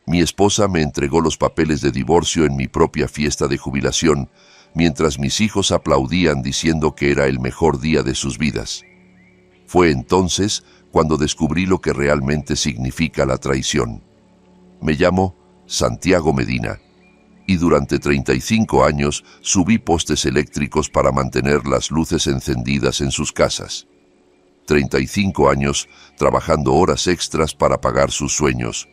Mi esposa me entregó los papeles de divorcio en mi propia fiesta de jubilación, mientras mis hijos aplaudían diciendo que era el mejor día de sus vidas. Fue entonces cuando descubrí lo que realmente significa la traición. Me llamo Santiago Medina, y durante 35 años subí postes eléctricos para mantener las luces encendidas en sus casas. 35 años trabajando horas extras para pagar sus sueños.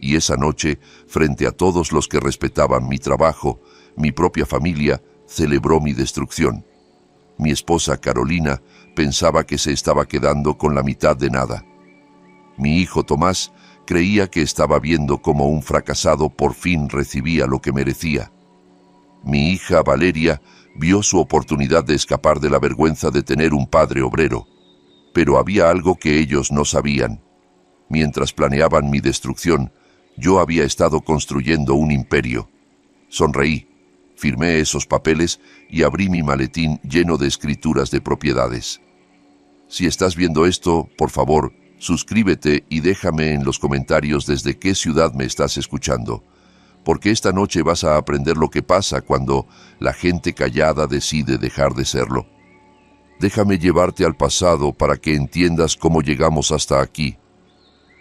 Y esa noche, frente a todos los que respetaban mi trabajo, mi propia familia celebró mi destrucción. Mi esposa Carolina pensaba que se estaba quedando con la mitad de nada. Mi hijo Tomás creía que estaba viendo cómo un fracasado por fin recibía lo que merecía. Mi hija Valeria vio su oportunidad de escapar de la vergüenza de tener un padre obrero. Pero había algo que ellos no sabían. Mientras planeaban mi destrucción, yo había estado construyendo un imperio. Sonreí, firmé esos papeles y abrí mi maletín lleno de escrituras de propiedades. Si estás viendo esto, por favor, suscríbete y déjame en los comentarios desde qué ciudad me estás escuchando, porque esta noche vas a aprender lo que pasa cuando la gente callada decide dejar de serlo. Déjame llevarte al pasado para que entiendas cómo llegamos hasta aquí.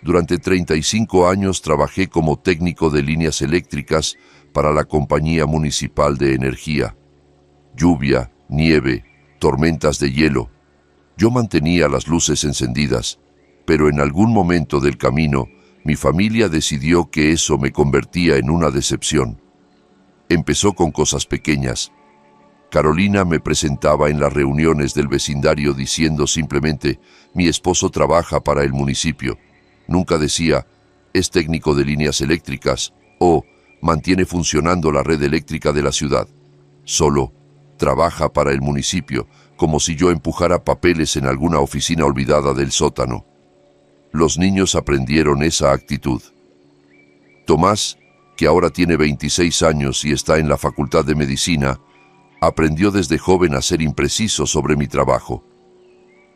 Durante 35 años trabajé como técnico de líneas eléctricas para la Compañía Municipal de Energía. Lluvia, nieve, tormentas de hielo. Yo mantenía las luces encendidas, pero en algún momento del camino, mi familia decidió que eso me convertía en una decepción. Empezó con cosas pequeñas. Carolina me presentaba en las reuniones del vecindario diciendo simplemente, mi esposo trabaja para el municipio. Nunca decía, es técnico de líneas eléctricas o mantiene funcionando la red eléctrica de la ciudad. Solo, trabaja para el municipio, como si yo empujara papeles en alguna oficina olvidada del sótano. Los niños aprendieron esa actitud. Tomás, que ahora tiene 26 años y está en la Facultad de Medicina, aprendió desde joven a ser impreciso sobre mi trabajo.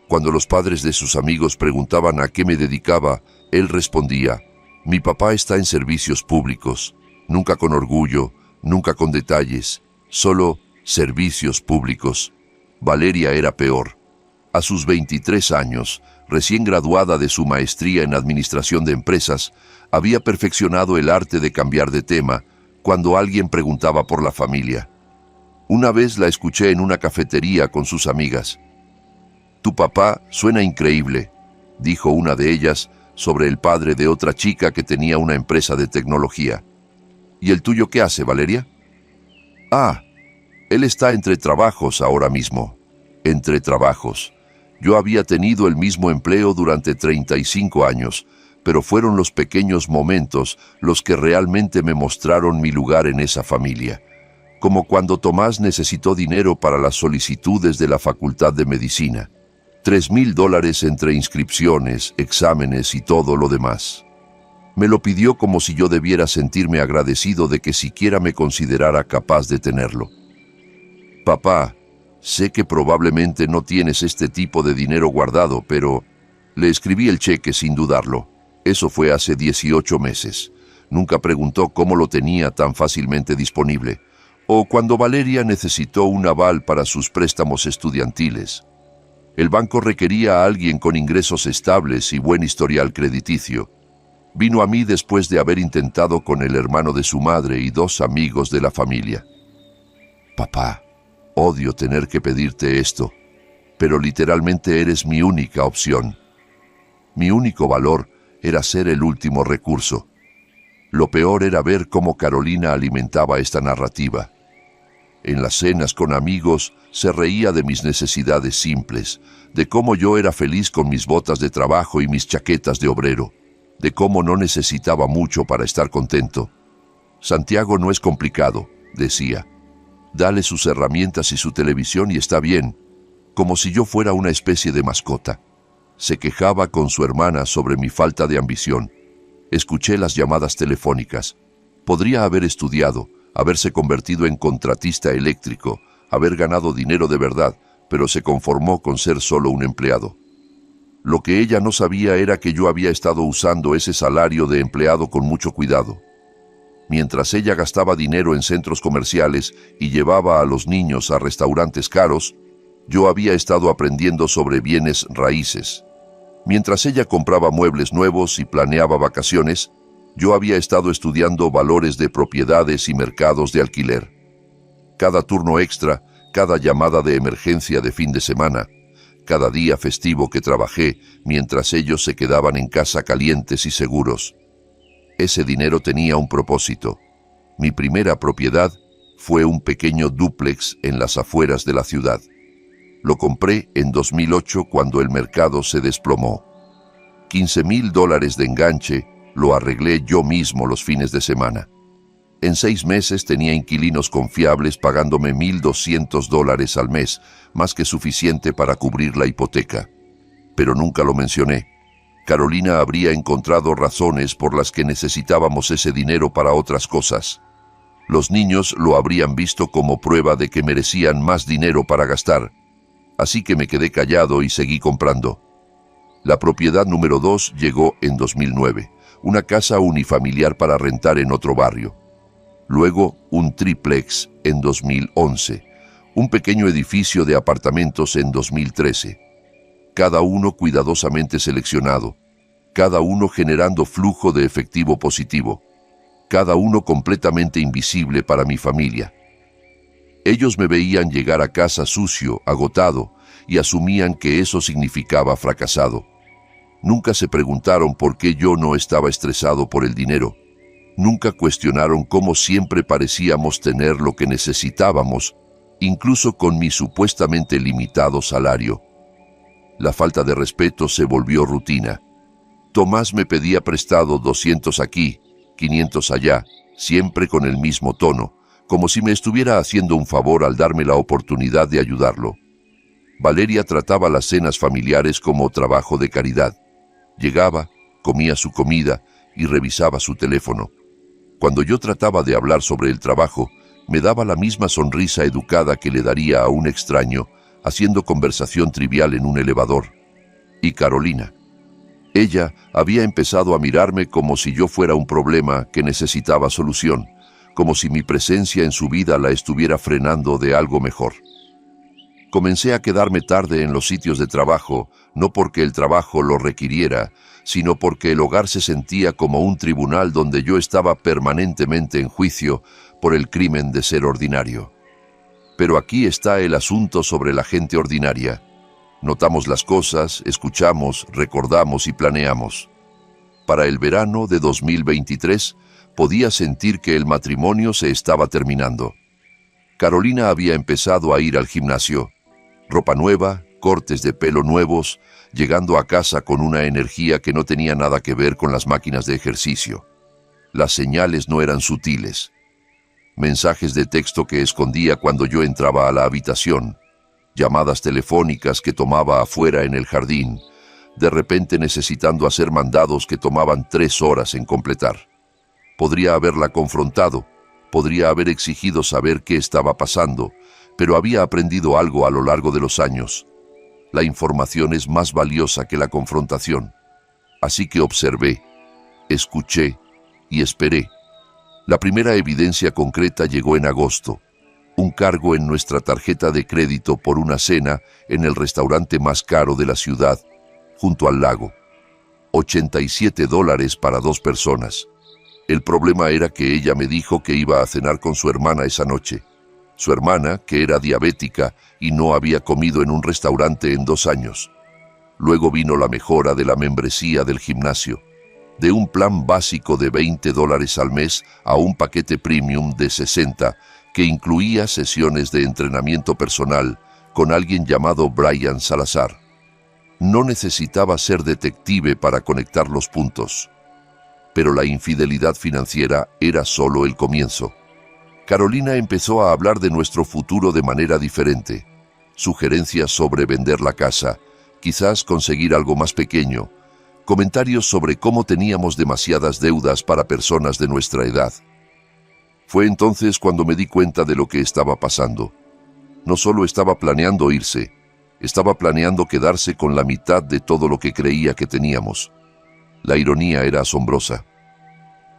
Cuando los padres de sus amigos preguntaban a qué me dedicaba, él respondía, mi papá está en servicios públicos, nunca con orgullo, nunca con detalles, solo servicios públicos. Valeria era peor. A sus 23 años, recién graduada de su maestría en Administración de Empresas, había perfeccionado el arte de cambiar de tema cuando alguien preguntaba por la familia. Una vez la escuché en una cafetería con sus amigas. Tu papá suena increíble, dijo una de ellas sobre el padre de otra chica que tenía una empresa de tecnología. ¿Y el tuyo qué hace, Valeria? Ah, él está entre trabajos ahora mismo. Entre trabajos. Yo había tenido el mismo empleo durante 35 años, pero fueron los pequeños momentos los que realmente me mostraron mi lugar en esa familia. Como cuando Tomás necesitó dinero para las solicitudes de la Facultad de Medicina. $3,000 entre inscripciones, exámenes y todo lo demás. Me lo pidió como si yo debiera sentirme agradecido de que siquiera me considerara capaz de tenerlo. Papá, sé que probablemente no tienes este tipo de dinero guardado, pero le escribí el cheque sin dudarlo. Eso fue hace 18 meses. Nunca preguntó cómo lo tenía tan fácilmente disponible. O cuando Valeria necesitó un aval para sus préstamos estudiantiles. El banco requería a alguien con ingresos estables y buen historial crediticio. Vino a mí después de haber intentado con el hermano de su madre y 2 amigos de la familia. Papá, odio tener que pedirte esto, pero literalmente eres mi única opción. Mi único valor era ser el último recurso. Lo peor era ver cómo Carolina alimentaba esta narrativa. En las cenas con amigos se reía de mis necesidades simples, de cómo yo era feliz con mis botas de trabajo y mis chaquetas de obrero, de cómo no necesitaba mucho para estar contento. Santiago no es complicado, decía. Dale sus herramientas y su televisión y está bien, como si yo fuera una especie de mascota. Se quejaba con su hermana sobre mi falta de ambición. Escuché las llamadas telefónicas. Podría haber estudiado, haberse convertido en contratista eléctrico, haber ganado dinero de verdad, pero se conformó con ser solo un empleado. Lo que ella no sabía era que yo había estado usando ese salario de empleado con mucho cuidado. Mientras ella gastaba dinero en centros comerciales y llevaba a los niños a restaurantes caros, yo había estado aprendiendo sobre bienes raíces. Mientras ella compraba muebles nuevos y planeaba vacaciones, yo había estado estudiando valores de propiedades y mercados de alquiler. Cada turno extra, cada llamada de emergencia de fin de semana, cada día festivo que trabajé mientras ellos se quedaban en casa calientes y seguros. Ese dinero tenía un propósito. Mi primera propiedad fue un pequeño dúplex en las afueras de la ciudad. Lo compré en 2008 cuando el mercado se desplomó. $15,000 de enganche lo arreglé yo mismo los fines de semana. En 6 meses tenía inquilinos confiables pagándome $1,200 al mes, más que suficiente para cubrir la hipoteca. Pero nunca lo mencioné. Carolina habría encontrado razones por las que necesitábamos ese dinero para otras cosas. Los niños lo habrían visto como prueba de que merecían más dinero para gastar. Así que me quedé callado y seguí comprando. La propiedad número 2 llegó en 2009, una casa unifamiliar para rentar en otro barrio. Luego, un triplex en 2011, un pequeño edificio de apartamentos en 2013. Cada uno cuidadosamente seleccionado, cada uno generando flujo de efectivo positivo, cada uno completamente invisible para mi familia. Ellos me veían llegar a casa sucio, agotado, y asumían que eso significaba fracasado. Nunca se preguntaron por qué yo no estaba estresado por el dinero. Nunca cuestionaron cómo siempre parecíamos tener lo que necesitábamos, incluso con mi supuestamente limitado salario. La falta de respeto se volvió rutina. Tomás me pedía prestado 200 aquí, 500 allá, siempre con el mismo tono, como si me estuviera haciendo un favor al darme la oportunidad de ayudarlo. Valeria trataba las cenas familiares como trabajo de caridad. Llegaba, comía su comida y revisaba su teléfono. Cuando yo trataba de hablar sobre el trabajo, me daba la misma sonrisa educada que le daría a un extraño haciendo conversación trivial en un elevador. Y Carolina. Ella había empezado a mirarme como si yo fuera un problema que necesitaba solución, como si mi presencia en su vida la estuviera frenando de algo mejor. Comencé a quedarme tarde en los sitios de trabajo, no porque el trabajo lo requiriera, sino porque el hogar se sentía como un tribunal donde yo estaba permanentemente en juicio por el crimen de ser ordinario. Pero aquí está el asunto sobre la gente ordinaria. Notamos las cosas, escuchamos, recordamos y planeamos. Para el verano de 2023, podía sentir que el matrimonio se estaba terminando. Carolina había empezado a ir al gimnasio. Ropa nueva, cortes de pelo nuevos, llegando a casa con una energía que no tenía nada que ver con las máquinas de ejercicio. Las señales no eran sutiles. Mensajes de texto que escondía cuando yo entraba a la habitación. Llamadas telefónicas que tomaba afuera en el jardín, de repente necesitando hacer mandados que tomaban 3 horas en completar. Podría haberla confrontado, podría haber exigido saber qué estaba pasando, pero había aprendido algo a lo largo de los años. La información es más valiosa que la confrontación. Así que observé, escuché y esperé. La primera evidencia concreta llegó en agosto. Un cargo en nuestra tarjeta de crédito por una cena en el restaurante más caro de la ciudad, junto al lago. $87 para 2 personas. El problema era que ella me dijo que iba a cenar con su hermana esa noche. Su hermana, que era diabética y no había comido en un restaurante en 2 años. Luego vino la mejora de la membresía del gimnasio. De un plan básico de $20 al mes a un paquete premium de 60, que incluía sesiones de entrenamiento personal con alguien llamado Brian Salazar. No necesitaba ser detective para conectar los puntos. Pero la infidelidad financiera era solo el comienzo. Carolina empezó a hablar de nuestro futuro de manera diferente. Sugerencias sobre vender la casa, quizás conseguir algo más pequeño. Comentarios sobre cómo teníamos demasiadas deudas para personas de nuestra edad. Fue entonces cuando me di cuenta de lo que estaba pasando. No solo estaba planeando irse, estaba planeando quedarse con la mitad de todo lo que creía que teníamos. La ironía era asombrosa.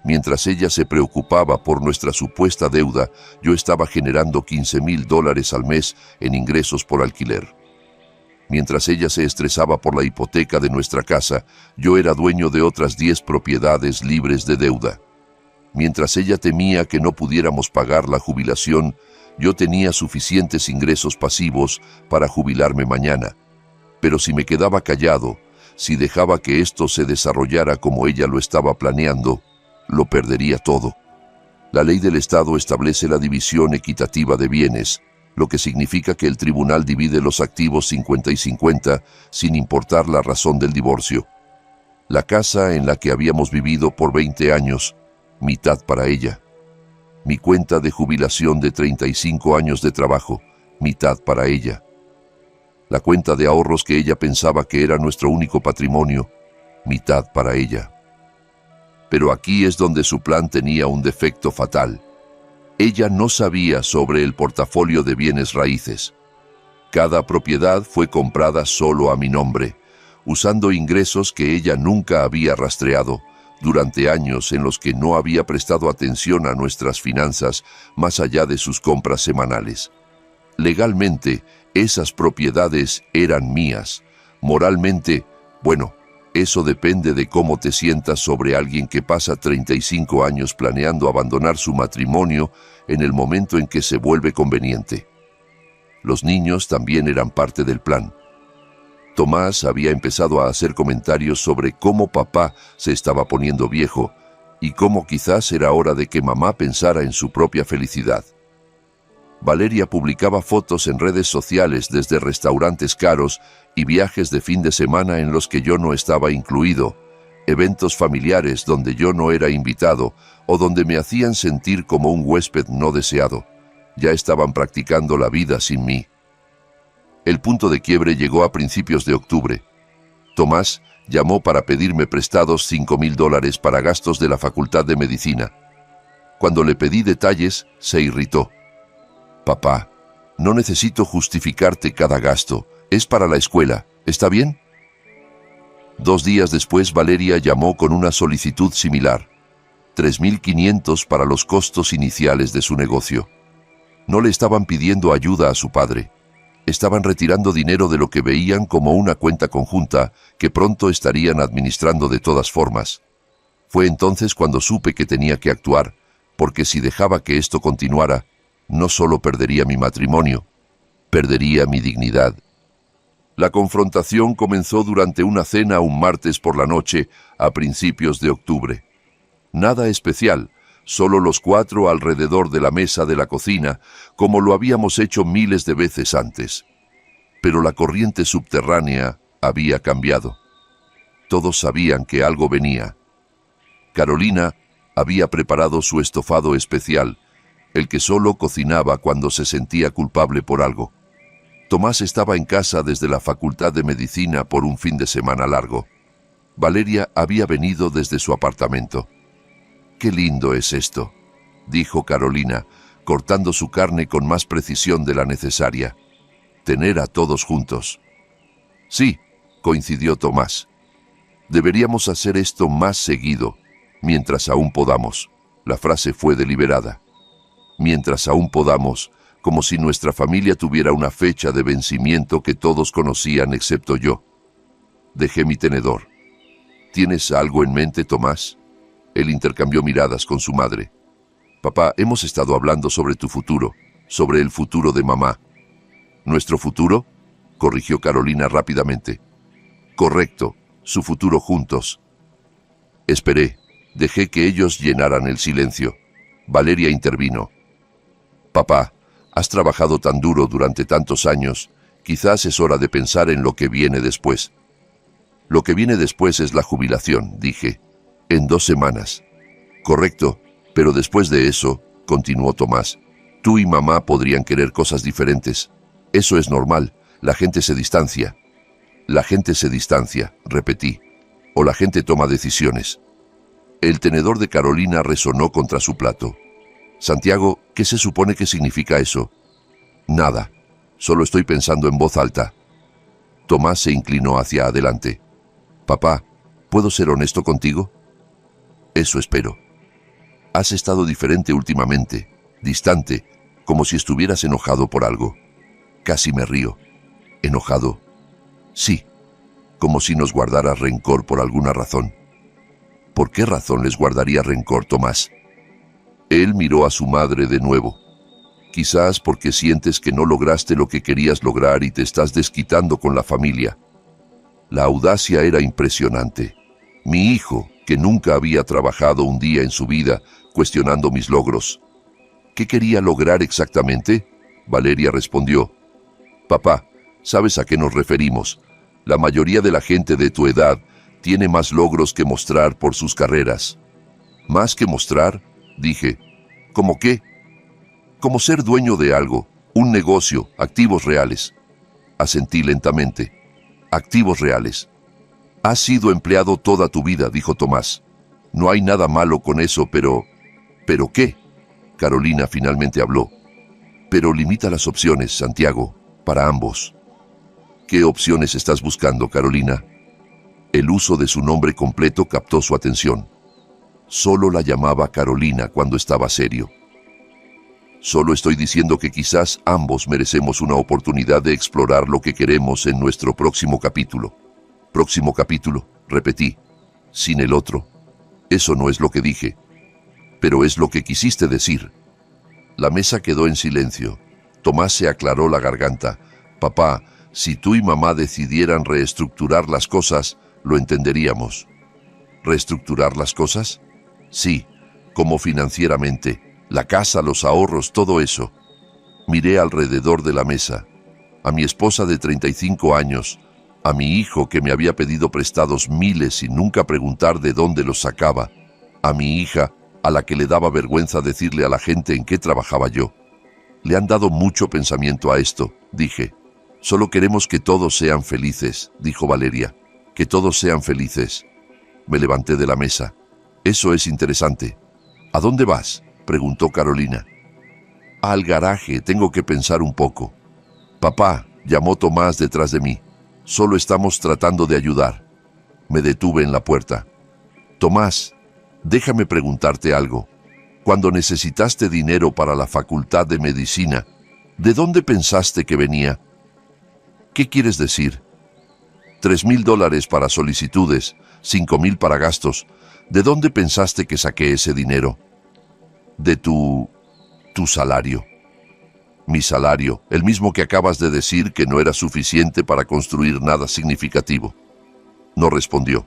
Mientras ella se preocupaba por nuestra supuesta deuda, yo estaba generando $15,000 al mes en ingresos por alquiler. Mientras ella se estresaba por la hipoteca de nuestra casa, yo era dueño de otras 10 propiedades libres de deuda. Mientras ella temía que no pudiéramos pagar la jubilación, yo tenía suficientes ingresos pasivos para jubilarme mañana. Pero si me quedaba callado, si dejaba que esto se desarrollara como ella lo estaba planeando, lo perdería todo. La ley del Estado establece la división equitativa de bienes, lo que significa que el tribunal divide los activos 50 y 50 sin importar la razón del divorcio. La casa en la que habíamos vivido por 20 años, mitad para ella. Mi cuenta de jubilación de 35 años de trabajo, mitad para ella. La cuenta de ahorros que ella pensaba que era nuestro único patrimonio, mitad para ella. Pero aquí es donde su plan tenía un defecto fatal. Ella no sabía sobre el portafolio de bienes raíces. Cada propiedad fue comprada solo a mi nombre, usando ingresos que ella nunca había rastreado, durante años en los que no había prestado atención a nuestras finanzas más allá de sus compras semanales. Legalmente, esas propiedades eran mías. Moralmente, bueno, eso depende de cómo te sientas sobre alguien que pasa 35 años planeando abandonar su matrimonio en el momento en que se vuelve conveniente. Los niños también eran parte del plan. Tomás había empezado a hacer comentarios sobre cómo papá se estaba poniendo viejo y cómo quizás era hora de que mamá pensara en su propia felicidad. Valeria publicaba fotos en redes sociales desde restaurantes caros y viajes de fin de semana en los que yo no estaba incluido, eventos familiares donde yo no era invitado o donde me hacían sentir como un huésped no deseado. Ya estaban practicando la vida sin mí. El punto de quiebre llegó a principios de octubre. Tomás llamó para pedirme prestados $5,000 para gastos de la Facultad de Medicina. Cuando le pedí detalles, se irritó. Papá, no necesito justificarte cada gasto. Es para la escuela. ¿Está bien? 2 días después, Valeria llamó con una solicitud similar. $3,500 para los costos iniciales de su negocio. No le estaban pidiendo ayuda a su padre. Estaban retirando dinero de lo que veían como una cuenta conjunta que pronto estarían administrando de todas formas. Fue entonces cuando supe que tenía que actuar, porque si dejaba que esto continuara, no solo perdería mi matrimonio, perdería mi dignidad. La confrontación comenzó durante una cena un martes por la noche a principios de octubre. Nada especial, solo los 4 alrededor de la mesa de la cocina, como lo habíamos hecho miles de veces antes. Pero la corriente subterránea había cambiado. Todos sabían que algo venía. Carolina había preparado su estofado especial, el que solo cocinaba cuando se sentía culpable por algo. Tomás estaba en casa desde la Facultad de Medicina por un fin de semana largo. Valeria había venido desde su apartamento. «Qué lindo es esto», dijo Carolina, cortando su carne con más precisión de la necesaria. «Tener a todos juntos». «Sí», coincidió Tomás. «Deberíamos hacer esto más seguido, mientras aún podamos». La frase fue deliberada. Mientras aún podamos, como si nuestra familia tuviera una fecha de vencimiento que todos conocían excepto yo. Dejé mi tenedor. ¿Tienes algo en mente, Tomás? Él intercambió miradas con su madre. Papá, hemos estado hablando sobre tu futuro, sobre el futuro de mamá. ¿Nuestro futuro?, corrigió Carolina rápidamente. Correcto, su futuro juntos. Esperé, dejé que ellos llenaran el silencio. Valeria intervino. Papá, has trabajado tan duro durante tantos años, quizás es hora de pensar en lo que viene después. Lo que viene después es la jubilación, dije. En 2 semanas. Correcto, pero después de eso, continuó Tomás, tú y mamá podrían querer cosas diferentes. Eso es normal, la gente se distancia. La gente se distancia, repetí, o la gente toma decisiones. El tenedor de Carolina resonó contra su plato. Santiago, ¿qué se supone que significa eso? Nada, solo estoy pensando en voz alta. Tomás se inclinó hacia adelante. Papá, ¿puedo ser honesto contigo? Eso espero. Has estado diferente últimamente, distante, como si estuvieras enojado por algo. Casi me río. ¿Enojado? Sí, como si nos guardaras rencor por alguna razón. ¿Por qué razón les guardaría rencor, Tomás? Él miró a su madre de nuevo. Quizás porque sientes que no lograste lo que querías lograr y te estás desquitando con la familia. La audacia era impresionante. Mi hijo, que nunca había trabajado un día en su vida, cuestionando mis logros. ¿Qué quería lograr exactamente? Valeria respondió. Papá, ¿sabes a qué nos referimos? La mayoría de la gente de tu edad tiene más logros que mostrar por sus carreras. ¿Más que mostrar? Dije. ¿Cómo qué? Como ser dueño de algo, un negocio, activos reales. Asentí lentamente. Activos reales. Has sido empleado toda tu vida, dijo Tomás. No hay nada malo con eso, pero... ¿Pero qué? Carolina finalmente habló. Pero limita las opciones, Santiago, para ambos. ¿Qué opciones estás buscando, Carolina? El uso de su nombre completo captó su atención. Solo la llamaba Carolina cuando estaba serio. Solo estoy diciendo que quizás ambos merecemos una oportunidad de explorar lo que queremos en nuestro próximo capítulo. Próximo capítulo, repetí, sin el otro. Eso no es lo que dije, pero es lo que quisiste decir. La mesa quedó en silencio. Tomás se aclaró la garganta. Papá, si tú y mamá decidieran reestructurar las cosas, lo entenderíamos. ¿Reestructurar las cosas? Sí, como financieramente, la casa, los ahorros, todo eso. Miré alrededor de la mesa. A mi esposa de 35 años, a mi hijo que me había pedido prestados miles sin nunca preguntar de dónde los sacaba, a mi hija, a la que le daba vergüenza decirle a la gente en qué trabajaba yo. Le han dado mucho pensamiento a esto, dije. Solo queremos que todos sean felices, dijo Valeria. Que todos sean felices. Me levanté de la mesa. Eso es interesante. ¿A dónde vas?, preguntó Carolina. Al garaje, tengo que pensar un poco. Papá, llamó Tomás detrás de mí. Solo estamos tratando de ayudar. Me detuve en la puerta. Tomás, déjame preguntarte algo. Cuando necesitaste dinero para la facultad de medicina, ¿de dónde pensaste que venía? ¿Qué quieres decir? $3,000 para solicitudes, 5,000 para gastos. ¿De dónde pensaste que saqué ese dinero? De tu salario. Mi salario, el mismo que acabas de decir que no era suficiente para construir nada significativo. No respondió.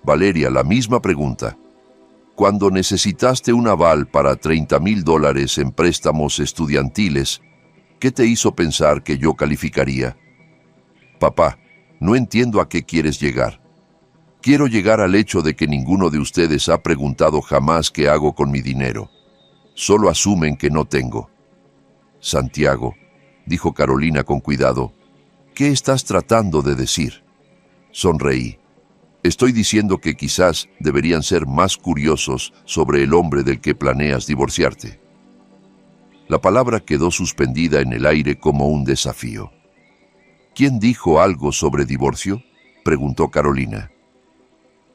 Valeria, la misma pregunta. Cuando necesitaste un aval para $30,000 en préstamos estudiantiles, ¿qué te hizo pensar que yo calificaría? Papá, no entiendo a qué quieres llegar. Quiero llegar al hecho de que ninguno de ustedes ha preguntado jamás qué hago con mi dinero. Solo asumen que no tengo. Santiago, dijo Carolina con cuidado, ¿qué estás tratando de decir? Sonreí. Estoy diciendo que quizás deberían ser más curiosos sobre el hombre del que planeas divorciarte. La palabra quedó suspendida en el aire como un desafío. ¿Quién dijo algo sobre divorcio?, preguntó Carolina.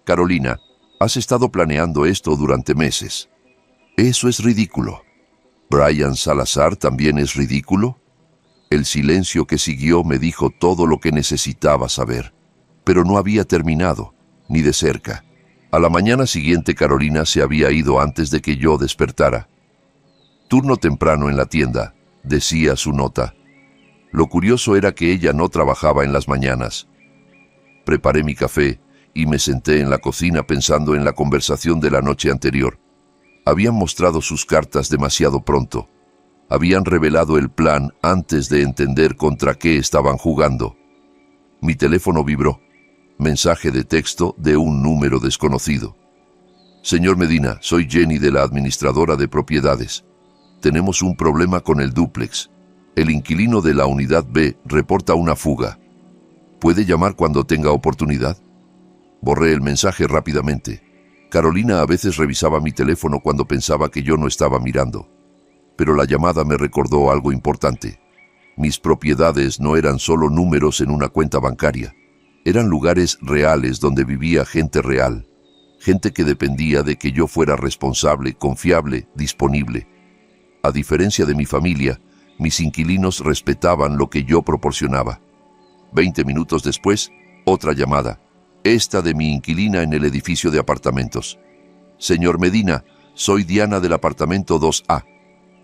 Carolina, has estado planeando esto durante meses. Eso es ridículo. ¿Brian Salazar también es ridículo? El silencio que siguió me dijo todo lo que necesitaba saber, pero no había terminado, ni de cerca. A la mañana siguiente Carolina se había ido antes de que yo despertara. Turno temprano en la tienda, decía su nota. Lo curioso era que ella no trabajaba en las mañanas. Preparé mi café y me senté en la cocina pensando en la conversación de la noche anterior. Habían mostrado sus cartas demasiado pronto. Habían revelado el plan antes de entender contra qué estaban jugando. Mi teléfono vibró. Mensaje de texto de un número desconocido. Señor Medina, soy Jenny de la administradora de propiedades. Tenemos un problema con el dúplex. El inquilino de la unidad B reporta una fuga. ¿Puede llamar cuando tenga oportunidad? Borré el mensaje rápidamente. Carolina a veces revisaba mi teléfono cuando pensaba que yo no estaba mirando. Pero la llamada me recordó algo importante. Mis propiedades no eran solo números en una cuenta bancaria. Eran lugares reales donde vivía gente real. gente que dependía de que yo fuera responsable, confiable, disponible. A diferencia de mi familia, mis inquilinos respetaban lo que yo proporcionaba. 20 minutos después, otra llamada, esta de mi inquilina en el edificio de apartamentos. Señor Medina, soy Diana del apartamento 2A.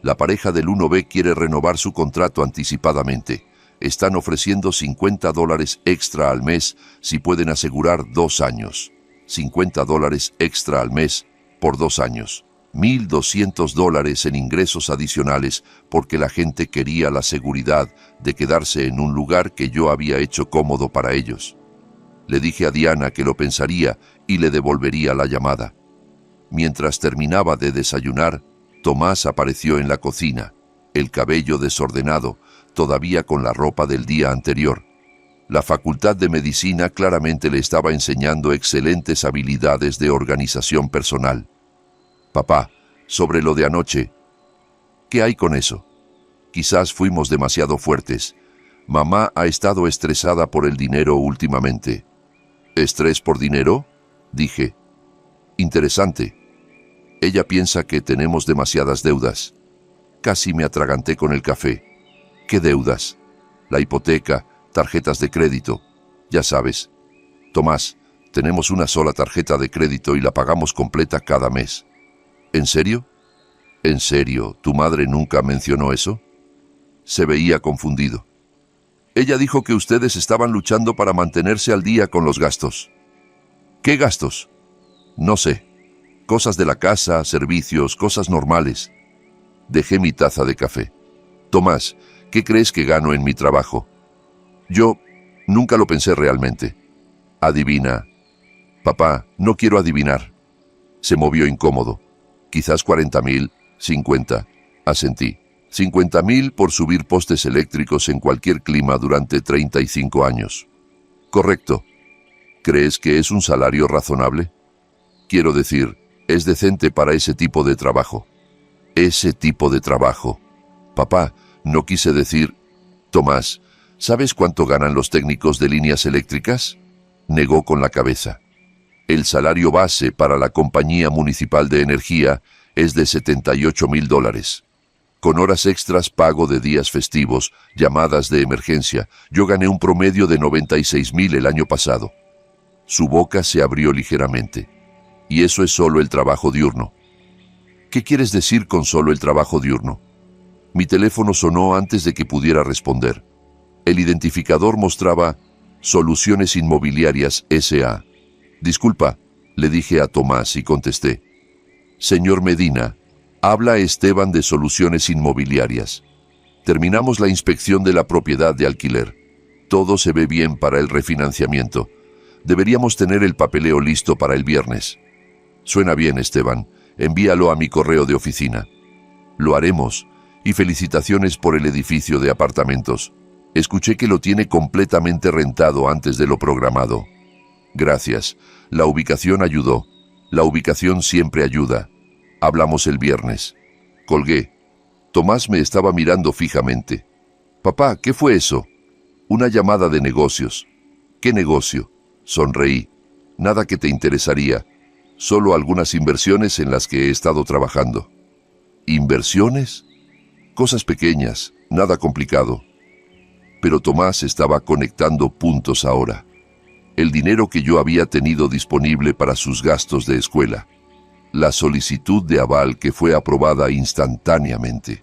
La pareja del 1B quiere renovar su contrato anticipadamente. Están ofreciendo $50 extra al mes si pueden asegurar 2 años. $50 extra al mes por 2 años. $1,200 en ingresos adicionales porque la gente quería la seguridad de quedarse en un lugar que yo había hecho cómodo para ellos. Le dije a Diana que lo pensaría y le devolvería la llamada. Mientras terminaba de desayunar, Tomás apareció en la cocina, el cabello desordenado, todavía con la ropa del día anterior. La Facultad de Medicina claramente le estaba enseñando excelentes habilidades de organización personal. Papá, sobre lo de anoche, ¿qué hay con eso? Quizás fuimos demasiado fuertes. Mamá ha estado estresada por el dinero últimamente. ¿Estrés por dinero? Dije. Interesante. Ella piensa que tenemos demasiadas deudas. Casi me atraganté con el café. ¿Qué deudas? La hipoteca, tarjetas de crédito. Ya sabes. Tomás, tenemos una sola tarjeta de crédito y la pagamos completa cada mes. ¿En serio? ¿En serio? ¿Tu madre nunca mencionó eso? Se veía confundido. Ella dijo que ustedes estaban luchando para mantenerse al día con los gastos. ¿Qué gastos? No sé. Cosas de la casa, servicios, cosas normales. Dejé mi taza de café. Tomás, ¿qué crees que gano en mi trabajo? Yo nunca lo pensé realmente. Adivina. Papá, no quiero adivinar. Se movió incómodo. Quizás 40,000, 50. Asentí. 50,000 por subir postes eléctricos en cualquier clima durante 35 años. Correcto. ¿Crees que es un salario razonable? Quiero decir, es decente para ese tipo de trabajo. Ese tipo de trabajo. Papá, no quise decir... Tomás, ¿sabes cuánto ganan los técnicos de líneas eléctricas? Negó con la cabeza. El salario base para la Compañía Municipal de Energía es de $78,000. Con horas extras, pago de días festivos, llamadas de emergencia, yo gané un promedio de 96,000 el año pasado. Su boca se abrió ligeramente. Y eso es solo el trabajo diurno. ¿Qué quieres decir con solo el trabajo diurno? Mi teléfono sonó antes de que pudiera responder. El identificador mostraba Soluciones Inmobiliarias S.A. Disculpa, le dije a Tomás y contesté. Señor Medina, habla Esteban de Soluciones Inmobiliarias. Terminamos la inspección de la propiedad de alquiler. Todo se ve bien para el refinanciamiento. Deberíamos tener el papeleo listo para el viernes. Suena bien, Esteban. Envíalo a mi correo de oficina. Lo haremos. Y felicitaciones por el edificio de apartamentos. Escuché que lo tiene completamente rentado antes de lo programado. Gracias. La ubicación ayudó. La ubicación siempre ayuda. Hablamos el viernes. Colgué. Tomás me estaba mirando fijamente. Papá, ¿qué fue eso? Una llamada de negocios. ¿Qué negocio? Sonreí. Nada que te interesaría. Solo algunas inversiones en las que he estado trabajando. ¿Inversiones? Cosas pequeñas, nada complicado. Pero Tomás estaba conectando puntos ahora. El dinero que yo había tenido disponible para sus gastos de escuela. La solicitud de aval que fue aprobada instantáneamente.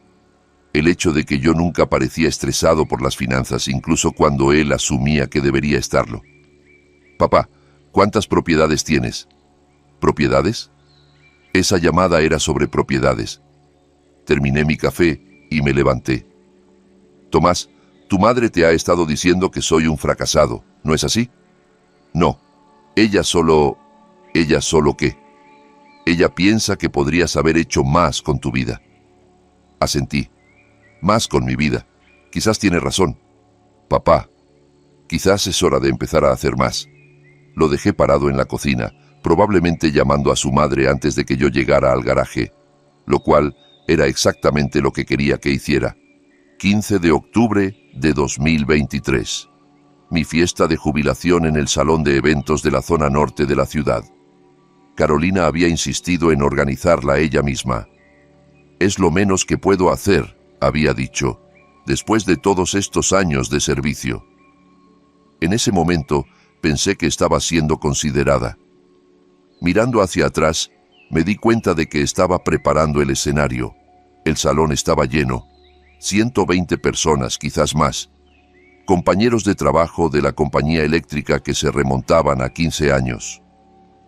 El hecho de que yo nunca parecía estresado por las finanzas, incluso cuando él asumía que debería estarlo. Papá, ¿cuántas propiedades tienes? ¿Propiedades? Esa llamada era sobre propiedades. Terminé mi café y me levanté. Tomás, tu madre te ha estado diciendo que soy un fracasado, ¿no es así? No. ¿Ella solo qué? Ella piensa que podrías haber hecho más con tu vida. Asentí. Más con mi vida. Quizás tiene razón. Papá, quizás es hora de empezar a hacer más. Lo dejé parado en la cocina, probablemente llamando a su madre antes de que yo llegara al garaje, lo cual era exactamente lo que quería que hiciera. 15 de octubre de 2023. Mi fiesta de jubilación en el salón de eventos de la zona norte de la ciudad. Carolina había insistido en organizarla ella misma. «Es lo menos que puedo hacer», había dicho, «después de todos estos años de servicio». En ese momento pensé que estaba siendo considerada. Mirando hacia atrás, me di cuenta de que estaba preparando el escenario. El salón estaba lleno. 120 personas, quizás más. Compañeros de trabajo de la compañía eléctrica que se remontaban a 15 años.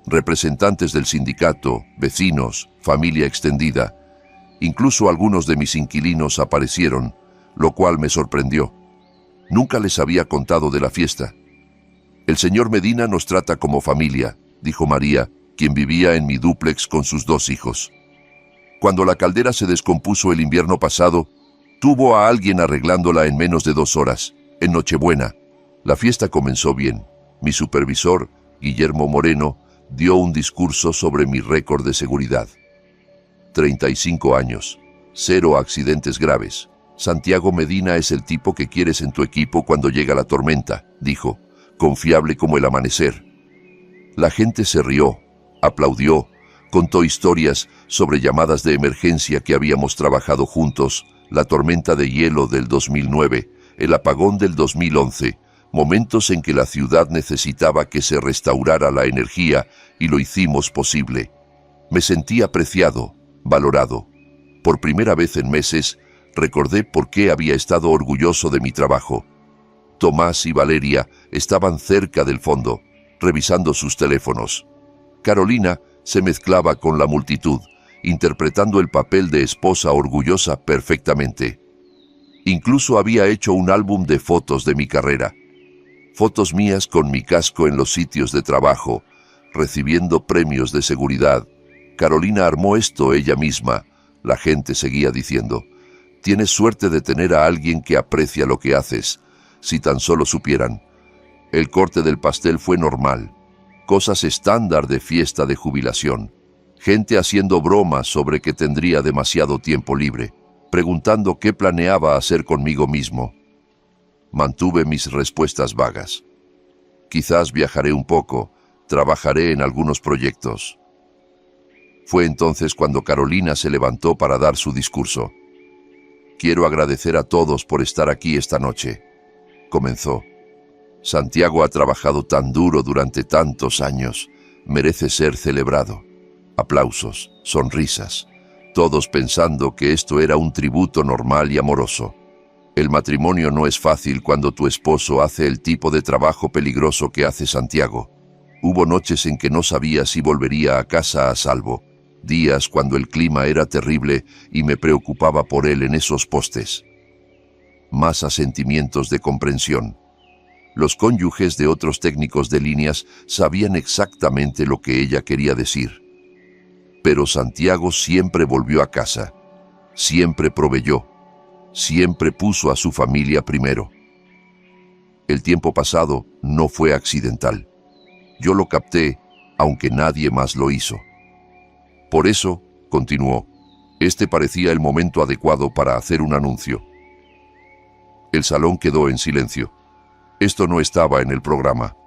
Representantes del sindicato, vecinos, familia extendida. Incluso algunos de mis inquilinos aparecieron, lo cual me sorprendió. Nunca les había contado de la fiesta. «El señor Medina nos trata como familia», dijo María, quien vivía en mi dúplex con sus 2 hijos. Cuando la caldera se descompuso el invierno pasado, tuvo a alguien arreglándola en menos de 2 horas, en Nochebuena. La fiesta comenzó bien. Mi supervisor, Guillermo Moreno, dio un discurso sobre mi récord de seguridad. 35 años, 0 accidentes graves. Santiago Medina es el tipo que quieres en tu equipo cuando llega la tormenta, dijo, confiable como el amanecer. La gente se rió, aplaudió, contó historias sobre llamadas de emergencia que habíamos trabajado juntos, la tormenta de hielo del 2009, el apagón del 2011, momentos en que la ciudad necesitaba que se restaurara la energía y lo hicimos posible. Me sentí apreciado, valorado. Por primera vez en meses, recordé por qué había estado orgulloso de mi trabajo. Tomás y Valeria estaban cerca del fondo, revisando sus teléfonos. Carolina se mezclaba con la multitud, interpretando el papel de esposa orgullosa perfectamente. Incluso había hecho un álbum de fotos de mi carrera. Fotos mías con mi casco en los sitios de trabajo, recibiendo premios de seguridad. Carolina armó esto ella misma. La gente seguía diciendo, «Tienes suerte de tener a alguien que aprecia lo que haces. Si tan solo supieran». El corte del pastel fue normal. Cosas estándar de fiesta de jubilación. Gente haciendo bromas sobre que tendría demasiado tiempo libre, preguntando qué planeaba hacer conmigo mismo. Mantuve mis respuestas vagas. Quizás viajaré un poco, trabajaré en algunos proyectos. Fue entonces cuando Carolina se levantó para dar su discurso. «Quiero agradecer a todos por estar aquí esta noche», comenzó. «Santiago ha trabajado tan duro durante tantos años, merece ser celebrado». Aplausos, sonrisas, todos pensando que esto era un tributo normal y amoroso. El matrimonio no es fácil cuando tu esposo hace el tipo de trabajo peligroso que hace Santiago. Hubo noches en que no sabía si volvería a casa a salvo, días cuando el clima era terrible y me preocupaba por él en esos postes. Más asentimientos de comprensión. Los cónyuges de otros técnicos de líneas sabían exactamente lo que ella quería decir. Pero Santiago siempre volvió a casa, siempre proveyó, siempre puso a su familia primero. El tiempo pasado no fue accidental. Yo lo capté, aunque nadie más lo hizo. Por eso, continuó, este parecía el momento adecuado para hacer un anuncio. El salón quedó en silencio. Esto no estaba en el programa.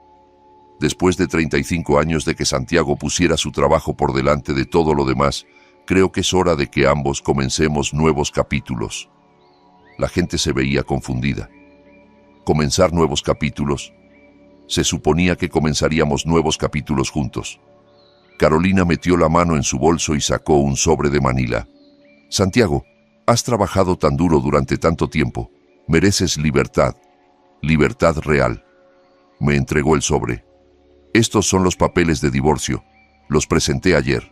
Después de 35 años de que Santiago pusiera su trabajo por delante de todo lo demás, creo que es hora de que ambos comencemos nuevos capítulos. La gente se veía confundida. ¿Comenzar nuevos capítulos? Se suponía que comenzaríamos nuevos capítulos juntos. Carolina metió la mano en su bolso y sacó un sobre de Manila. «Santiago, has trabajado tan duro durante tanto tiempo. Mereces libertad. Libertad real». Me entregó el sobre. «Estos son los papeles de divorcio. Los presenté ayer».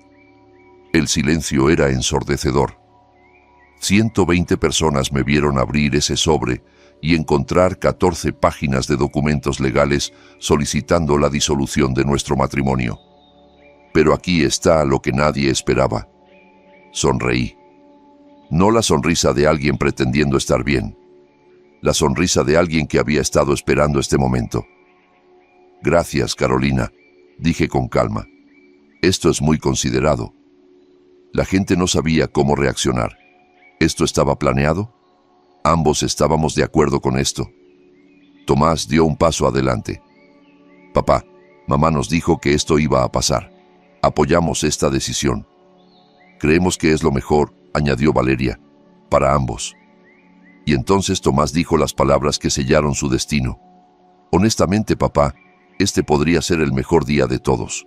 El silencio era ensordecedor. 120 personas me vieron abrir ese sobre y encontrar 14 páginas de documentos legales solicitando la disolución de nuestro matrimonio. Pero aquí está lo que nadie esperaba. Sonreí. No la sonrisa de alguien pretendiendo estar bien. La sonrisa de alguien que había estado esperando este momento. «Gracias, Carolina», dije con calma. «Esto es muy considerado». La gente no sabía cómo reaccionar. ¿Esto estaba planeado? Ambos estábamos de acuerdo con esto. Tomás dio un paso adelante. «Papá, mamá nos dijo que esto iba a pasar. Apoyamos esta decisión. Creemos que es lo mejor, añadió Valeria, para ambos. Y entonces Tomás dijo las palabras que sellaron su destino. Honestamente, papá, este podría ser el mejor día de todos.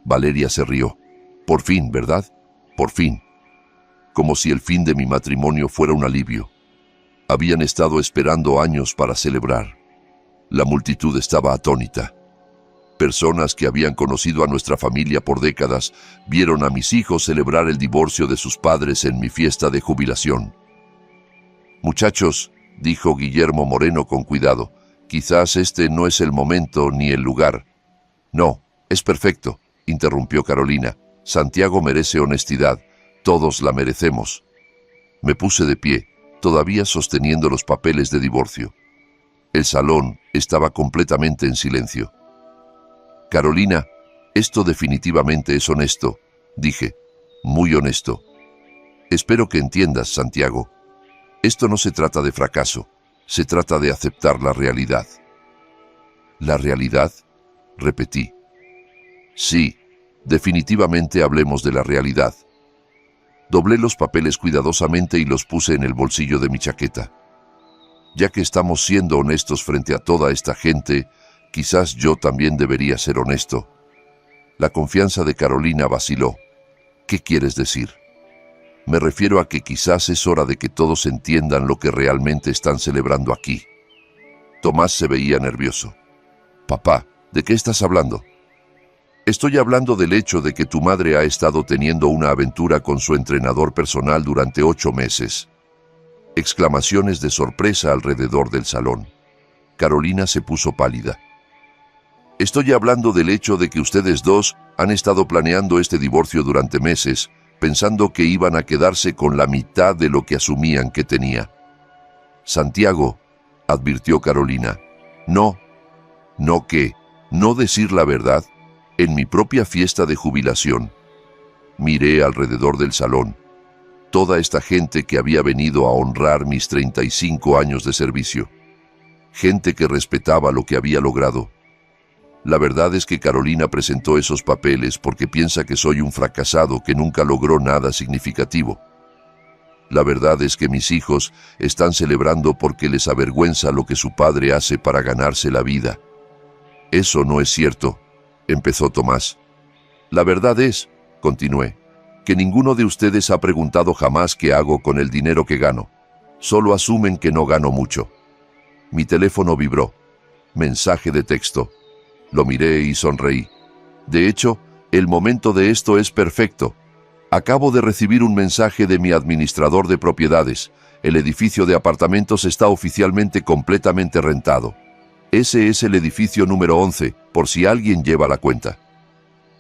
Valeria se rió. Por fin, ¿verdad? Por fin. Como si el fin de mi matrimonio fuera un alivio. Habían estado esperando años para celebrar. La multitud estaba atónita. Personas que habían conocido a nuestra familia por décadas vieron a mis hijos celebrar el divorcio de sus padres en mi fiesta de jubilación. Muchachos, dijo Guillermo Moreno con cuidado, quizás este no es el momento ni el lugar. No, es perfecto, interrumpió Carolina. Santiago merece honestidad, todos la merecemos. Me puse de pie, todavía sosteniendo los papeles de divorcio. El salón estaba completamente en silencio. Carolina, esto definitivamente es honesto, dije, muy honesto. Espero que entiendas, Santiago. Esto no se trata de fracaso, se trata de aceptar la realidad. ¿La realidad? Repetí. Sí, definitivamente hablemos de la realidad. Doblé los papeles cuidadosamente y los puse en el bolsillo de mi chaqueta. Ya que estamos siendo honestos frente a toda esta gente, quizás yo también debería ser honesto. La confianza de Carolina vaciló. ¿Qué quieres decir? Me refiero a que quizás es hora de que todos entiendan lo que realmente están celebrando aquí. Tomás se veía nervioso. Papá, ¿de qué estás hablando? Estoy hablando del hecho de que tu madre ha estado teniendo una aventura con su entrenador personal durante 8 meses. Exclamaciones de sorpresa alrededor del salón. Carolina se puso pálida. Estoy hablando del hecho de que ustedes dos han estado planeando este divorcio durante meses, pensando que iban a quedarse con la mitad de lo que asumían que tenía. Santiago, advirtió Carolina, no decir la verdad, en mi propia fiesta de jubilación. Miré alrededor del salón. Toda esta gente que había venido a honrar mis 35 años de servicio. Gente que respetaba lo que había logrado. La verdad es que Carolina presentó esos papeles porque piensa que soy un fracasado que nunca logró nada significativo. La verdad es que mis hijos están celebrando porque les avergüenza lo que su padre hace para ganarse la vida. Eso no es cierto, empezó Tomás. La verdad es, continué, que ninguno de ustedes ha preguntado jamás qué hago con el dinero que gano. Solo asumen que no gano mucho. Mi teléfono vibró. Mensaje de texto. Lo miré y sonreí. De hecho, el momento de esto es perfecto. Acabo de recibir un mensaje de mi administrador de propiedades. El edificio de apartamentos está oficialmente completamente rentado. Ese es el edificio número 11, por si alguien lleva la cuenta.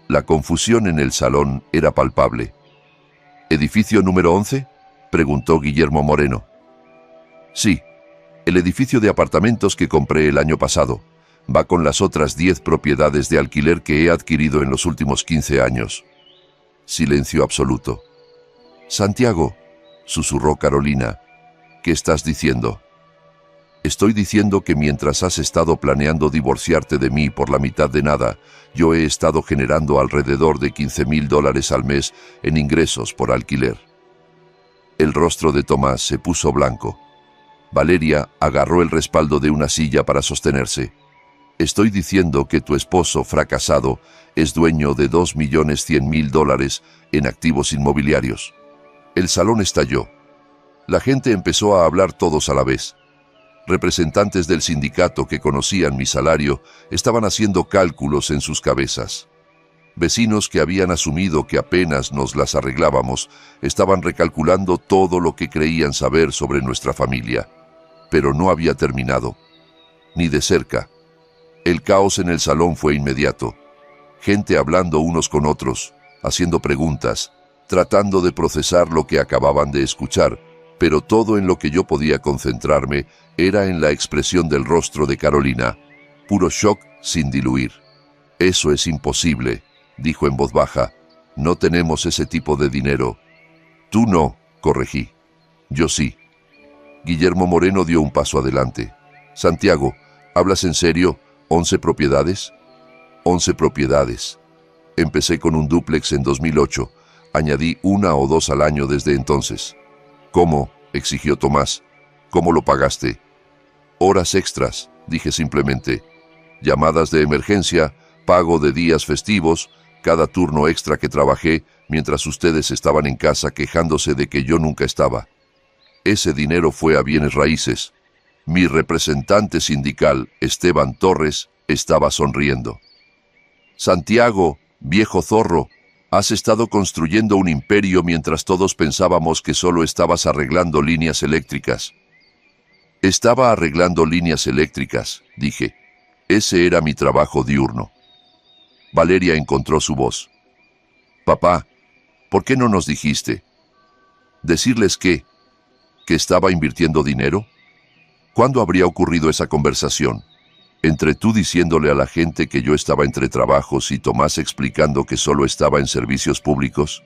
La confusión en el salón era palpable. ¿Edificio número 11? Preguntó Guillermo Moreno. Sí, el edificio de apartamentos que compré el año pasado. Va con las otras 10 propiedades de alquiler que he adquirido en los últimos 15 años. Silencio absoluto. Santiago, susurró Carolina, ¿qué estás diciendo? Estoy diciendo que mientras has estado planeando divorciarte de mí por la mitad de nada, yo he estado generando alrededor de $15,000 al mes en ingresos por alquiler. El rostro de Tomás se puso blanco. Valeria agarró el respaldo de una silla para sostenerse. Estoy diciendo que tu esposo fracasado es dueño de $2,100,000 en activos inmobiliarios. El salón estalló. La gente empezó a hablar todos a la vez. Representantes del sindicato que conocían mi salario estaban haciendo cálculos en sus cabezas. Vecinos que habían asumido que apenas nos las arreglábamos estaban recalculando todo lo que creían saber sobre nuestra familia. Pero no había terminado. Ni de cerca. El caos en el salón fue inmediato. Gente hablando unos con otros, haciendo preguntas, tratando de procesar lo que acababan de escuchar, pero todo en lo que yo podía concentrarme era en la expresión del rostro de Carolina, puro shock sin diluir. Eso es imposible, dijo en voz baja. No tenemos ese tipo de dinero. Tú no, corregí. Yo sí. Guillermo Moreno dio un paso adelante. Santiago, ¿hablas en serio? ¿11 propiedades? 11 propiedades. Empecé con un dúplex en 2008. Añadí 1 o 2 al año desde entonces. ¿Cómo?, exigió Tomás. ¿Cómo lo pagaste? Horas extras, dije simplemente. Llamadas de emergencia, pago de días festivos, cada turno extra que trabajé mientras ustedes estaban en casa quejándose de que yo nunca estaba. Ese dinero fue a bienes raíces. Mi representante sindical, Esteban Torres, estaba sonriendo. Santiago, viejo zorro, has estado construyendo un imperio mientras todos pensábamos que solo estabas arreglando líneas eléctricas. Estaba arreglando líneas eléctricas, dije. Ese era mi trabajo diurno. Valeria encontró su voz. Papá, ¿por qué no nos dijiste? ¿Decirles qué? ¿Que estaba invirtiendo dinero? ¿Cuándo habría ocurrido esa conversación? Entre tú diciéndole a la gente que yo estaba entre trabajos y Tomás explicando que solo estaba en servicios públicos.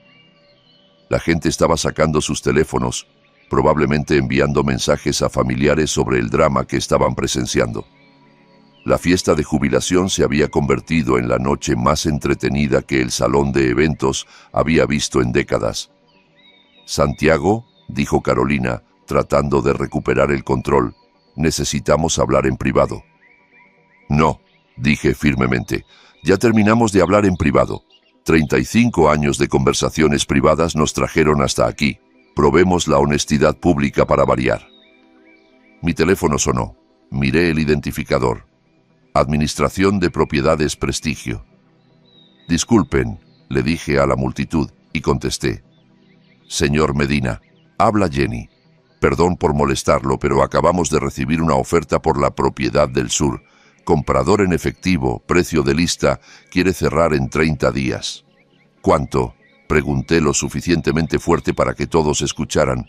La gente estaba sacando sus teléfonos, probablemente enviando mensajes a familiares sobre el drama que estaban presenciando. La fiesta de jubilación se había convertido en la noche más entretenida que el salón de eventos había visto en décadas. Santiago, dijo Carolina, tratando de recuperar el control, necesitamos hablar en privado. No, dije firmemente, ya terminamos de hablar en privado. 35 años de conversaciones privadas nos trajeron hasta aquí. Probemos la honestidad pública para variar. Mi teléfono sonó. Miré el identificador. Administración de Propiedades Prestigio. Disculpen, le dije a la multitud y contesté. Señor Medina, habla Jenny. Perdón por molestarlo, pero acabamos de recibir una oferta por la propiedad del sur. Comprador en efectivo, precio de lista, quiere cerrar en 30 días. ¿Cuánto? Pregunté lo suficientemente fuerte para que todos escucharan.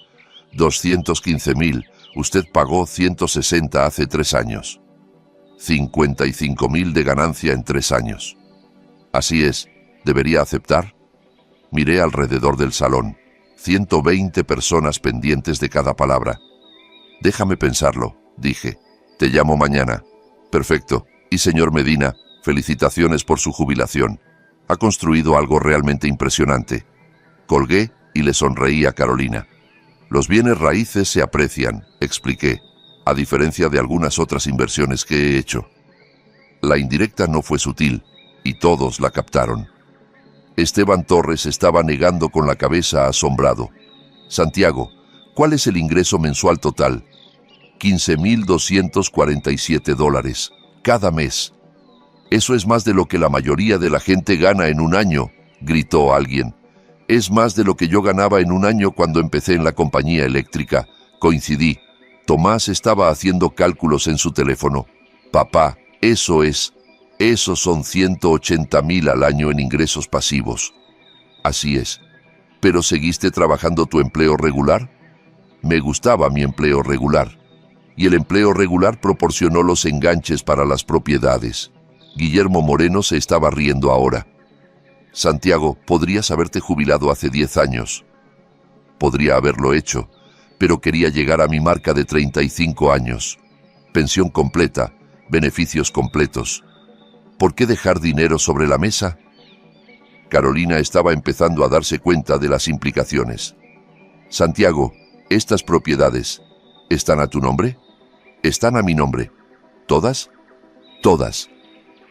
215.000. Usted pagó 160 hace 3 años. 55.000 de ganancia en 3 años. Así es, ¿debería aceptar? Miré alrededor del salón. 120 personas pendientes de cada palabra. Déjame pensarlo, dije. Te llamo mañana. Perfecto. Y señor Medina, felicitaciones por su jubilación. Ha construido algo realmente impresionante. Colgué y le sonreí a Carolina. Los bienes raíces se aprecian, expliqué, a diferencia de algunas otras inversiones que he hecho. La indirecta no fue sutil, y todos la captaron. Esteban Torres estaba negando con la cabeza asombrado. Santiago, ¿cuál es el ingreso mensual total? $15.247 cada mes. Eso es más de lo que la mayoría de la gente gana en un año, gritó alguien. Es más de lo que yo ganaba en un año cuando empecé en la compañía eléctrica. Coincidí. Tomás estaba haciendo cálculos en su teléfono. Papá, esos son 180.000 al año en ingresos pasivos. Así es. ¿Pero seguiste trabajando tu empleo regular? Me gustaba mi empleo regular. Y el empleo regular proporcionó los enganches para las propiedades. Guillermo Moreno se estaba riendo ahora. Santiago, podrías haberte jubilado hace 10 años. Podría haberlo hecho, pero quería llegar a mi marca de 35 años. Pensión completa, beneficios completos. ¿Por qué dejar dinero sobre la mesa? Carolina estaba empezando a darse cuenta de las implicaciones. Santiago, estas propiedades, ¿están a tu nombre? Están a mi nombre. ¿Todas? Todas.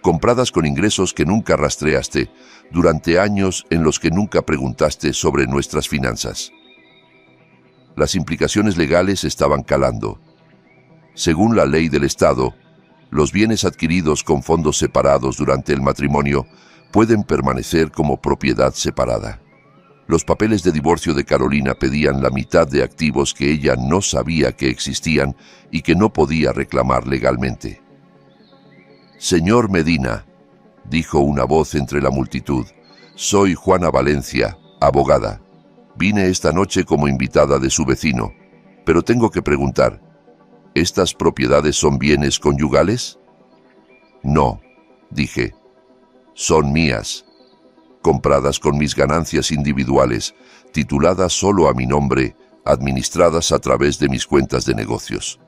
Compradas con ingresos que nunca rastreaste, durante años en los que nunca preguntaste sobre nuestras finanzas. Las implicaciones legales estaban calando. Según la ley del Estado, los bienes adquiridos con fondos separados durante el matrimonio pueden permanecer como propiedad separada. Los papeles de divorcio de Carolina pedían la mitad de activos que ella no sabía que existían y que no podía reclamar legalmente. Señor Medina, dijo una voz entre la multitud, soy Juana Valencia, abogada. Vine esta noche como invitada de su vecino, pero tengo que preguntar, ¿estas propiedades son bienes conyugales? No, dije, son mías, compradas con mis ganancias individuales, tituladas solo a mi nombre, administradas a través de mis cuentas de negocios.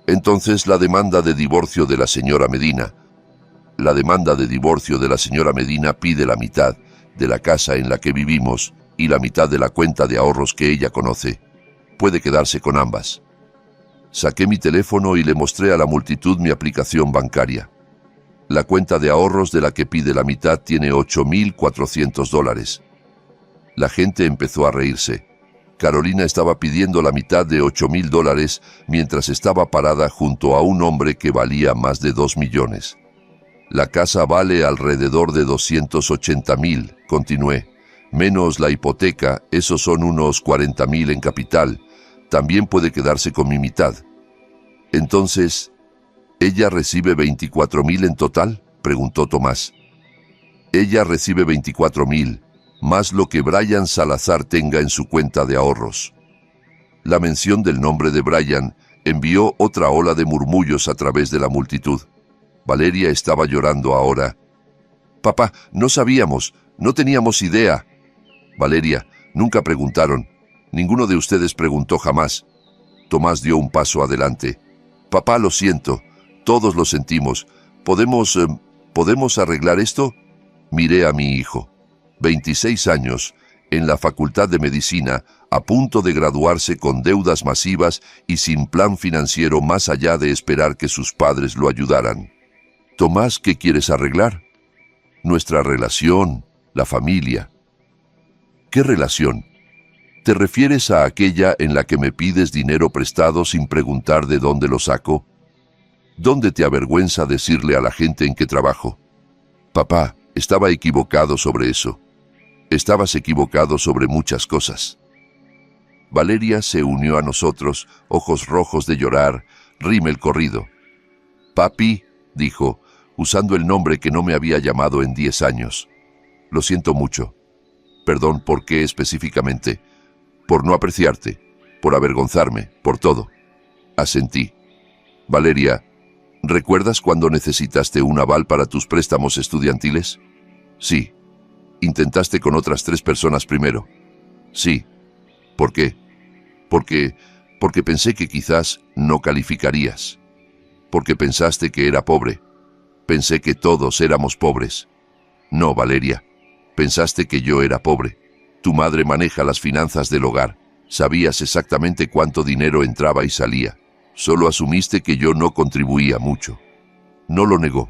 Entonces la demanda de divorcio de la señora Medina. La demanda de divorcio de la señora Medina pide la mitad de la casa en la que vivimos y la mitad de la cuenta de ahorros que ella conoce. Puede quedarse con ambas. Saqué mi teléfono y le mostré a la multitud mi aplicación bancaria. La cuenta de ahorros de la que pide la mitad tiene $8,400. La gente empezó a reírse. Carolina estaba pidiendo la mitad de $8,000 mientras estaba parada junto a un hombre que valía más de 2 millones. La casa vale alrededor de 280,000, continué. Menos la hipoteca, esos son unos 40,000 en capital. También puede quedarse con mi mitad. Entonces, ¿ella recibe 24,000 en total?, preguntó Tomás. Ella recibe 24,000, más lo que Brian Salazar tenga en su cuenta de ahorros. La mención del nombre de Brian envió otra ola de murmullos a través de la multitud. Valeria estaba llorando ahora. Papá, no sabíamos, no teníamos idea. Valeria, nunca preguntaron. Ninguno de ustedes preguntó jamás. Tomás dio un paso adelante. Papá, lo siento. Todos lo sentimos. ¿Podemos arreglar esto? Miré a mi hijo. 26 años, en la Facultad de Medicina, a punto de graduarse con deudas masivas y sin plan financiero más allá de esperar que sus padres lo ayudaran. Tomás, ¿qué quieres arreglar? Nuestra relación, la familia. ¿Qué relación? ¿Te refieres a aquella en la que me pides dinero prestado sin preguntar de dónde lo saco? ¿Dónde te avergüenza decirle a la gente en que trabajo? Papá, estaba equivocado sobre eso. Estabas equivocado sobre muchas cosas. Valeria se unió a nosotros, ojos rojos de llorar, rímel corrido. Papi, dijo, usando el nombre que no me había llamado en 10 años. Lo siento mucho. Perdón, ¿por qué específicamente? Por no apreciarte, por avergonzarme, por todo. Asentí. Valeria, ¿recuerdas cuando necesitaste un aval para tus préstamos estudiantiles? Sí. ¿Intentaste con otras 3 personas primero? Sí. ¿Por qué? Porque pensé que quizás no calificarías. Porque pensaste que era pobre. Pensé que todos éramos pobres. No, Valeria. Pensaste que yo era pobre. Tu madre maneja las finanzas del hogar. Sabías exactamente cuánto dinero entraba y salía. Solo asumiste que yo no contribuía mucho. No lo negó.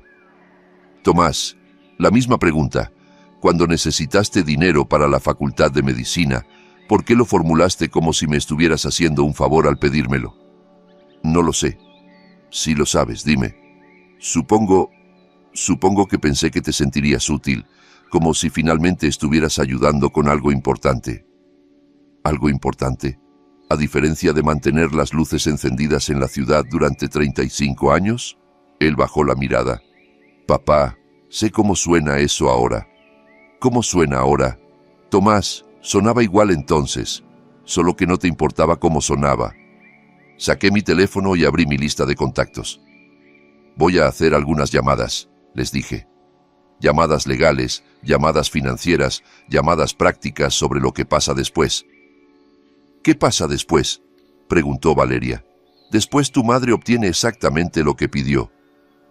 Tomás, la misma pregunta. Cuando necesitaste dinero para la Facultad de Medicina, ¿por qué lo formulaste como si me estuvieras haciendo un favor al pedírmelo? No lo sé. Si lo sabes, dime. Supongo que pensé que te sentirías útil, como si finalmente estuvieras ayudando con algo importante. ¿Algo importante? A diferencia de mantener las luces encendidas en la ciudad durante 35 años, él bajó la mirada. Papá, sé cómo suena eso ahora. ¿Cómo suena ahora? Tomás, sonaba igual entonces, solo que no te importaba cómo sonaba. Saqué mi teléfono y abrí mi lista de contactos. Voy a hacer algunas llamadas, les dije. Llamadas legales, llamadas financieras, llamadas prácticas sobre lo que pasa después. ¿Qué pasa después?, preguntó Valeria. Después tu madre obtiene exactamente lo que pidió.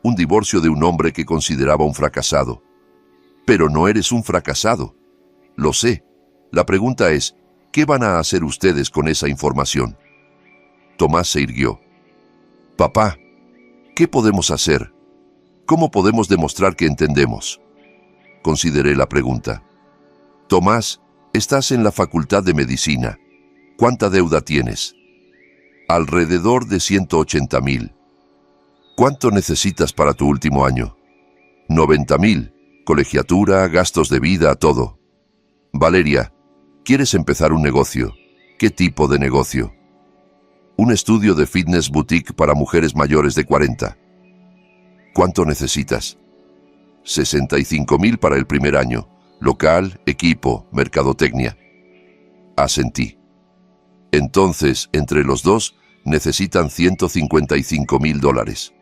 Un divorcio de un hombre que consideraba un fracasado. Pero no eres un fracasado. Lo sé. La pregunta es, ¿qué van a hacer ustedes con esa información? Tomás se irguió. Papá, ¿qué podemos hacer? ¿Cómo podemos demostrar que entendemos? Consideré la pregunta. Tomás, estás en la Facultad de Medicina. ¿Cuánta deuda tienes? Alrededor de 180,000. ¿Cuánto necesitas para tu último año? 90,000. Colegiatura, gastos de vida, todo. Valeria, ¿quieres empezar un negocio? ¿Qué tipo de negocio? Un estudio de fitness boutique para mujeres mayores de 40. ¿Cuánto necesitas? 65,000 para el primer año. Local, equipo, mercadotecnia. Asentí. Entonces, entre los dos, necesitan $155,000.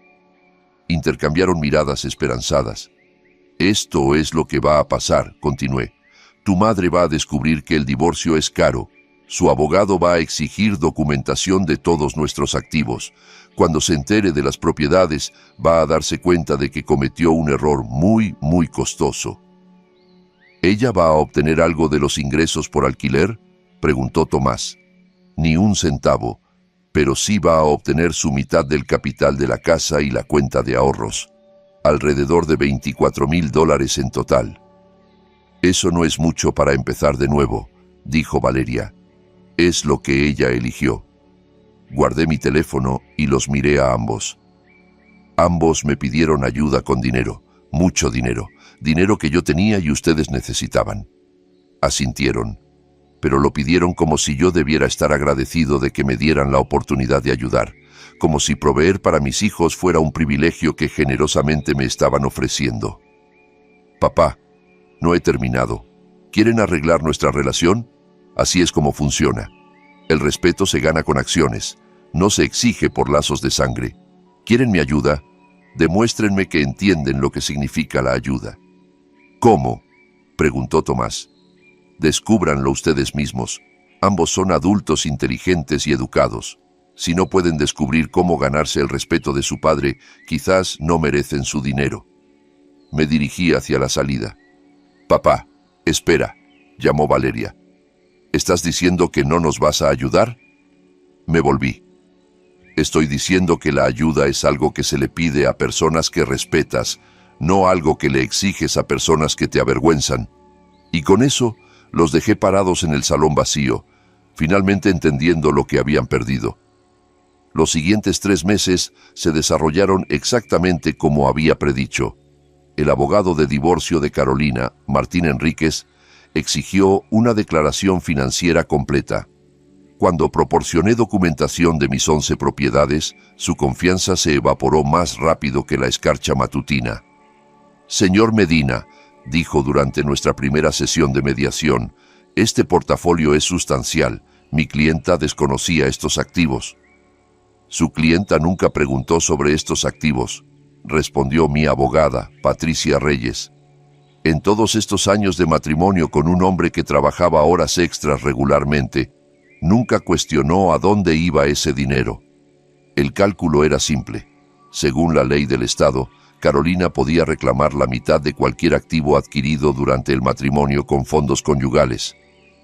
Intercambiaron miradas esperanzadas. Esto es lo que va a pasar, continué. Tu madre va a descubrir que el divorcio es caro, Su abogado va a exigir documentación de todos nuestros activos. Cuando se entere de las propiedades, va a darse cuenta de que cometió un error muy, muy costoso. ¿Ella va a obtener algo de los ingresos por alquiler?, preguntó Tomás. Ni un centavo, pero sí va a obtener su mitad del capital de la casa y la cuenta de ahorros, alrededor de $24,000 en total. Eso no es mucho para empezar de nuevo, dijo Valeria. Es lo que ella eligió. Guardé mi teléfono y los miré a ambos. Ambos me pidieron ayuda con dinero, mucho dinero, dinero que yo tenía y ustedes necesitaban. Asintieron, pero lo pidieron como si yo debiera estar agradecido de que me dieran la oportunidad de ayudar, como si proveer para mis hijos fuera un privilegio que generosamente me estaban ofreciendo. Papá, no he terminado. ¿Quieren arreglar nuestra relación? Así es como funciona. El respeto se gana con acciones, no se exige por lazos de sangre. ¿Quieren mi ayuda? Demuéstrenme que entienden lo que significa la ayuda. ¿Cómo?, preguntó Tomás. Descúbranlo ustedes mismos. Ambos son adultos inteligentes y educados. Si no pueden descubrir cómo ganarse el respeto de su padre, quizás no merecen su dinero. Me dirigí hacia la salida. Papá, espera, llamó Valeria. ¿Estás diciendo que no nos vas a ayudar? Me volví. Estoy diciendo que la ayuda es algo que se le pide a personas que respetas, no algo que le exiges a personas que te avergüenzan. Y con eso, los dejé parados en el salón vacío, finalmente entendiendo lo que habían perdido. Los siguientes 3 meses se desarrollaron exactamente como había predicho. El abogado de divorcio de Carolina, Martín Enríquez, exigió una declaración financiera completa. Cuando proporcioné documentación de mis 11 propiedades, su confianza se evaporó más rápido que la escarcha matutina. Señor Medina, dijo durante nuestra primera sesión de mediación, este portafolio es sustancial. Mi clienta desconocía estos activos. Su clienta nunca preguntó sobre estos activos, respondió mi abogada, Patricia Reyes. En todos estos años de matrimonio con un hombre que trabajaba horas extras regularmente, nunca cuestionó a dónde iba ese dinero. El cálculo era simple. Según la ley del Estado, Carolina podía reclamar la mitad de cualquier activo adquirido durante el matrimonio con fondos conyugales,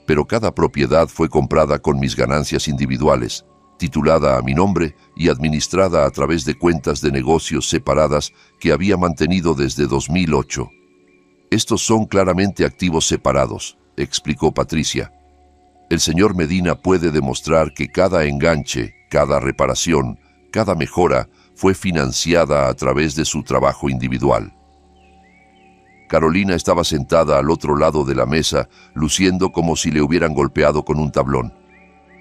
pero cada propiedad fue comprada con mis ganancias individuales, titulada a mi nombre y administrada a través de cuentas de negocios separadas que había mantenido desde 2008. Estos son claramente activos separados, explicó Patricia. El señor Medina puede demostrar que cada enganche, cada reparación, cada mejora fue financiada a través de su trabajo individual. Carolina estaba sentada al otro lado de la mesa, luciendo como si le hubieran golpeado con un tablón.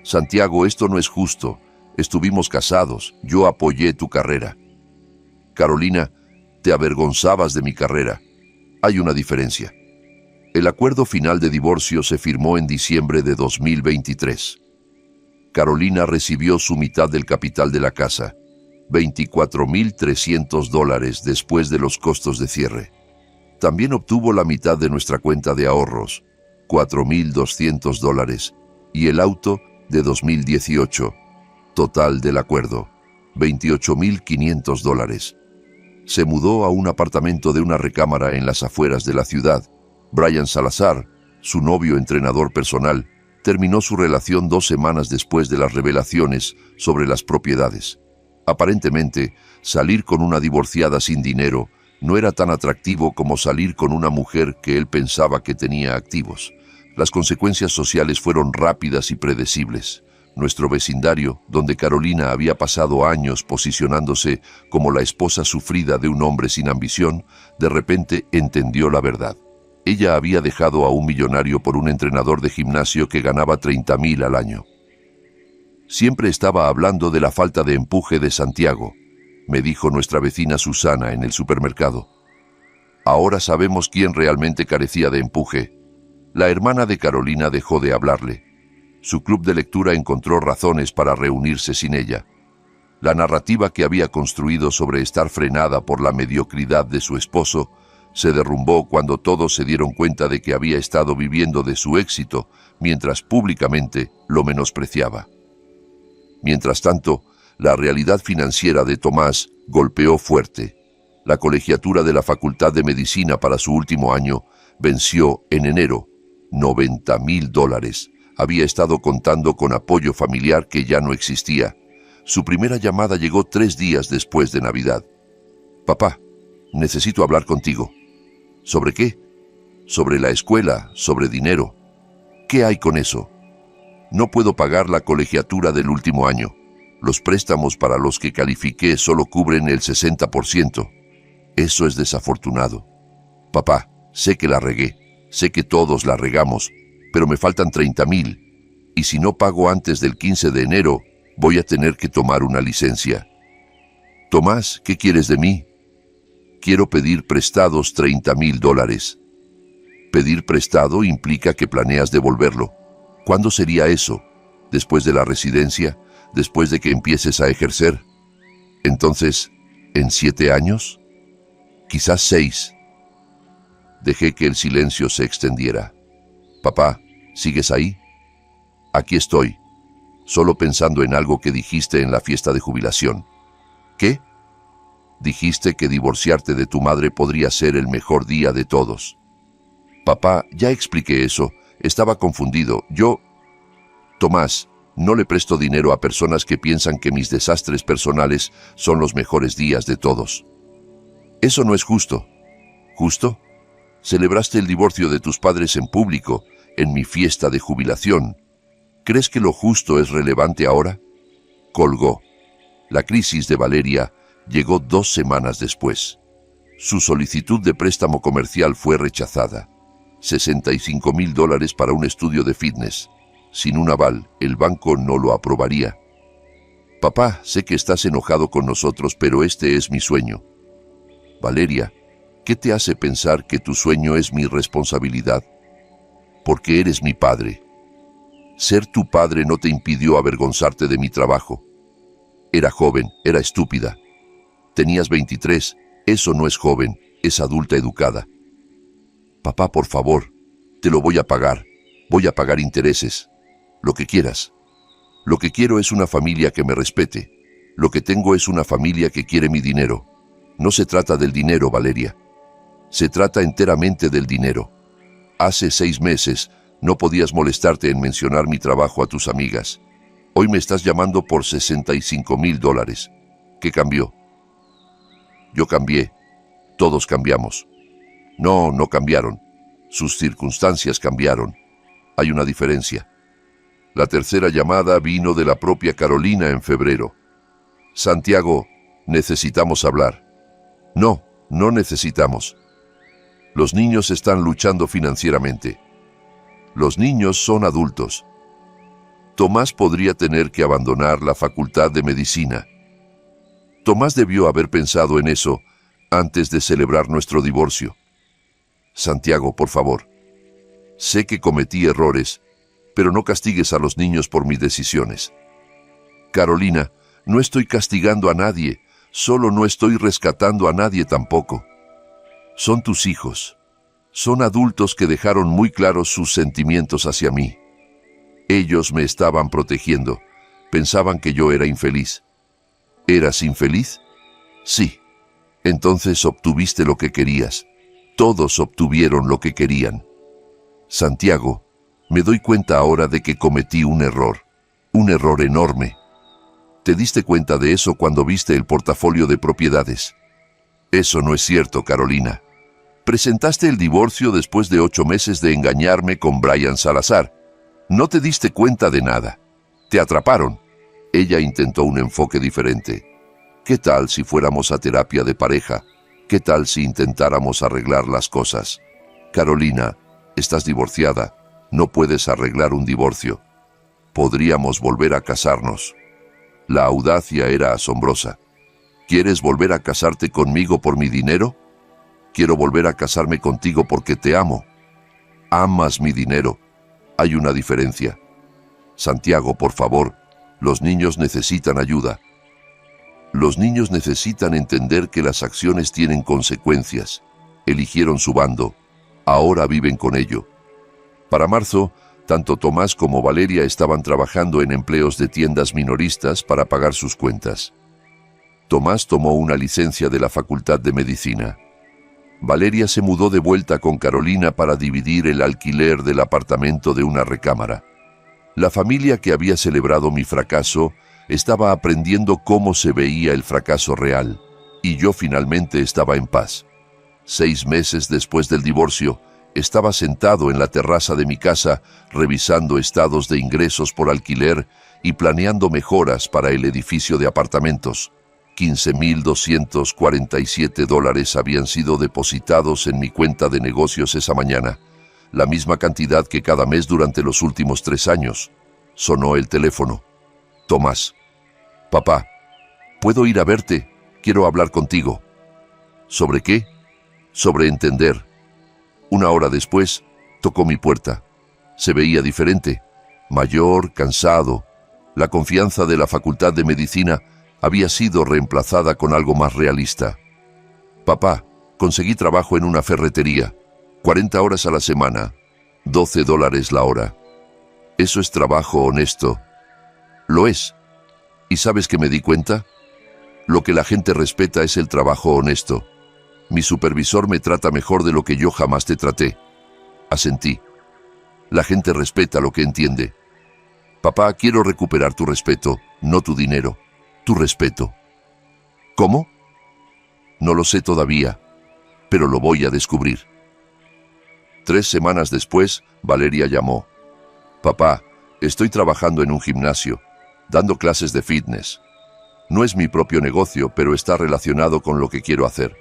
Santiago, esto no es justo. Estuvimos casados, yo apoyé tu carrera. Carolina, te avergonzabas de mi carrera. Hay una diferencia. El acuerdo final de divorcio se firmó en diciembre de 2023. Carolina recibió su mitad del capital de la casa, $24,300 después de los costos de cierre. También obtuvo la mitad de nuestra cuenta de ahorros, $4,200, y el auto de 2018. Total del acuerdo, $28,500. Se mudó a un apartamento de una recámara en las afueras de la ciudad. Brian Salazar, su novio entrenador personal, terminó su relación 2 semanas después de las revelaciones sobre las propiedades. Aparentemente, salir con una divorciada sin dinero no era tan atractivo como salir con una mujer que él pensaba que tenía activos. Las consecuencias sociales fueron rápidas y predecibles. Nuestro vecindario, donde Carolina había pasado años posicionándose como la esposa sufrida de un hombre sin ambición, de repente entendió la verdad. Ella había dejado a un millonario por un entrenador de gimnasio que ganaba $30,000 al año. Siempre estaba hablando de la falta de empuje de Santiago, me dijo nuestra vecina Susana en el supermercado. Ahora sabemos quién realmente carecía de empuje. La hermana de Carolina dejó de hablarle. Su club de lectura encontró razones para reunirse sin ella. La narrativa que había construido sobre estar frenada por la mediocridad de su esposo Se derrumbó cuando todos se dieron cuenta de que había estado viviendo de su éxito, mientras públicamente lo menospreciaba. Mientras tanto, la realidad financiera de Tomás golpeó fuerte. La colegiatura de la Facultad de Medicina para su último año venció en enero. $90,000. Había estado contando con apoyo familiar que ya no existía. Su primera llamada llegó 3 días después de Navidad. «Papá, necesito hablar contigo». «¿Sobre qué?» «Sobre la escuela, sobre dinero». «¿Qué hay con eso?» «No puedo pagar la colegiatura del último año. Los préstamos para los que califiqué solo cubren el 60%. Eso es desafortunado. Papá, sé que la regué, sé que todos la regamos, pero me faltan 30,000, y si no pago antes del 15 de enero, voy a tener que tomar una licencia». «Tomás, ¿qué quieres de mí?» «Quiero pedir prestados $30,000. Pedir prestado implica que planeas devolverlo. ¿Cuándo sería eso? ¿Después de la residencia? ¿Después de que empieces a ejercer? Entonces, ¿en 7 años? Quizás 6. Dejé que el silencio se extendiera. «Papá, ¿sigues ahí?» «Aquí estoy, solo pensando en algo que dijiste en la fiesta de jubilación». «¿Qué?» «Dijiste que divorciarte de tu madre podría ser el mejor día de todos». «Papá, ya expliqué eso. Estaba confundido. Tomás, no le presto dinero a personas que piensan que mis desastres personales son los mejores días de todos. Eso no es justo». «¿Justo? Celebraste el divorcio de tus padres en público, en mi fiesta de jubilación. ¿Crees que lo justo es relevante ahora?» Colgó. La crisis de Valeria llegó 2 semanas después. Su solicitud de préstamo comercial fue rechazada. $65,000 para un estudio de fitness. Sin un aval, el banco no lo aprobaría. «Papá, sé que estás enojado con nosotros, pero este es mi sueño». «Valeria, ¿qué te hace pensar que tu sueño es mi responsabilidad?» «Porque eres mi padre. Ser tu padre no te impidió avergonzarte de mi trabajo. Era joven, era estúpida. Tenías 23, eso no es joven, es adulta educada». «Papá, por favor, te lo voy a pagar intereses, lo que quieras. Lo que quiero es una familia que me respete. Lo que tengo es una familia que quiere mi dinero. No se trata del dinero, Valeria. Se trata enteramente del dinero. Hace 6 meses no podías molestarte en mencionar mi trabajo a tus amigas. Hoy me estás llamando por $65,000. ¿Qué cambió?» «Yo cambié. Todos cambiamos». «No, no cambiaron. Sus circunstancias cambiaron. Hay una diferencia». La tercera llamada vino de la propia Carolina en febrero. «Santiago, necesitamos hablar». «No, no necesitamos. Los niños están luchando financieramente. Los niños son adultos. Tomás podría tener que abandonar la Facultad de Medicina. Tomás debió haber pensado en eso antes de celebrar nuestro divorcio. Santiago, por favor. Sé que cometí errores, pero no castigues a los niños por mis decisiones». «Carolina, no estoy castigando a nadie, solo no estoy rescatando a nadie tampoco. Son tus hijos. Son adultos que dejaron muy claros sus sentimientos hacia mí. Ellos me estaban protegiendo. Pensaban que yo era infeliz». «¿Eras infeliz?» «Sí. Entonces obtuviste lo que querías. Todos obtuvieron lo que querían». «Santiago, me doy cuenta ahora de que cometí un error enorme. ¿Te diste cuenta de eso cuando viste el portafolio de propiedades?» «Eso no es cierto, Carolina. Presentaste el divorcio después de 8 meses de engañarme con Brian Salazar. No te diste cuenta de nada. Te atraparon». Ella intentó un enfoque diferente. «¿Qué tal si fuéramos a terapia de pareja? ¿Qué tal si intentáramos arreglar las cosas? Carolina, estás divorciada. No puedes arreglar un divorcio. Podríamos volver a casarnos». La audacia era asombrosa. «¿Quieres volver a casarte conmigo por mi dinero?» «Quiero volver a casarme contigo porque te amo». «Amas mi dinero. Hay una diferencia». «Santiago, por favor, los niños necesitan ayuda. Los niños necesitan entender que las acciones tienen consecuencias. Eligieron su bando. Ahora viven con ello. Para marzo, tanto Tomás como Valeria estaban trabajando en empleos de tiendas minoristas para pagar sus cuentas. Tomás tomó una licencia de la Facultad de Medicina. Valeria se mudó de vuelta con Carolina para dividir el alquiler del apartamento de una recámara. La familia que había celebrado mi fracaso estaba aprendiendo cómo se veía el fracaso real, y yo finalmente estaba en paz. 6 meses después del divorcio, estaba sentado en la terraza de mi casa revisando estados de ingresos por alquiler y planeando mejoras para el edificio de apartamentos. $15,247 habían sido depositados en mi cuenta de negocios esa mañana, la misma cantidad que cada mes durante los últimos 3 años. Sonó el teléfono. Tomás. Papá, ¿puedo ir a verte? Quiero hablar contigo. ¿Sobre qué? Sobre entender. 1 hora después, tocó mi puerta. Se veía diferente, mayor, cansado. La confianza de la Facultad de Medicina había sido reemplazada con algo más realista. Papá, conseguí trabajo en una ferretería. 40 horas a la semana, $12 la hora. ¿Eso es trabajo honesto? Lo es. ¿Y sabes qué me di cuenta? Lo que la gente respeta es el trabajo honesto. Mi supervisor me trata mejor de lo que yo jamás te traté. Asentí. La gente respeta lo que entiende. Papá, quiero recuperar tu respeto, no tu dinero. Tu respeto. ¿Cómo? No lo sé todavía, pero lo voy a descubrir. 3 semanas después, Valeria llamó. Papá, estoy trabajando en un gimnasio, dando clases de fitness. No es mi propio negocio, pero está relacionado con lo que quiero hacer.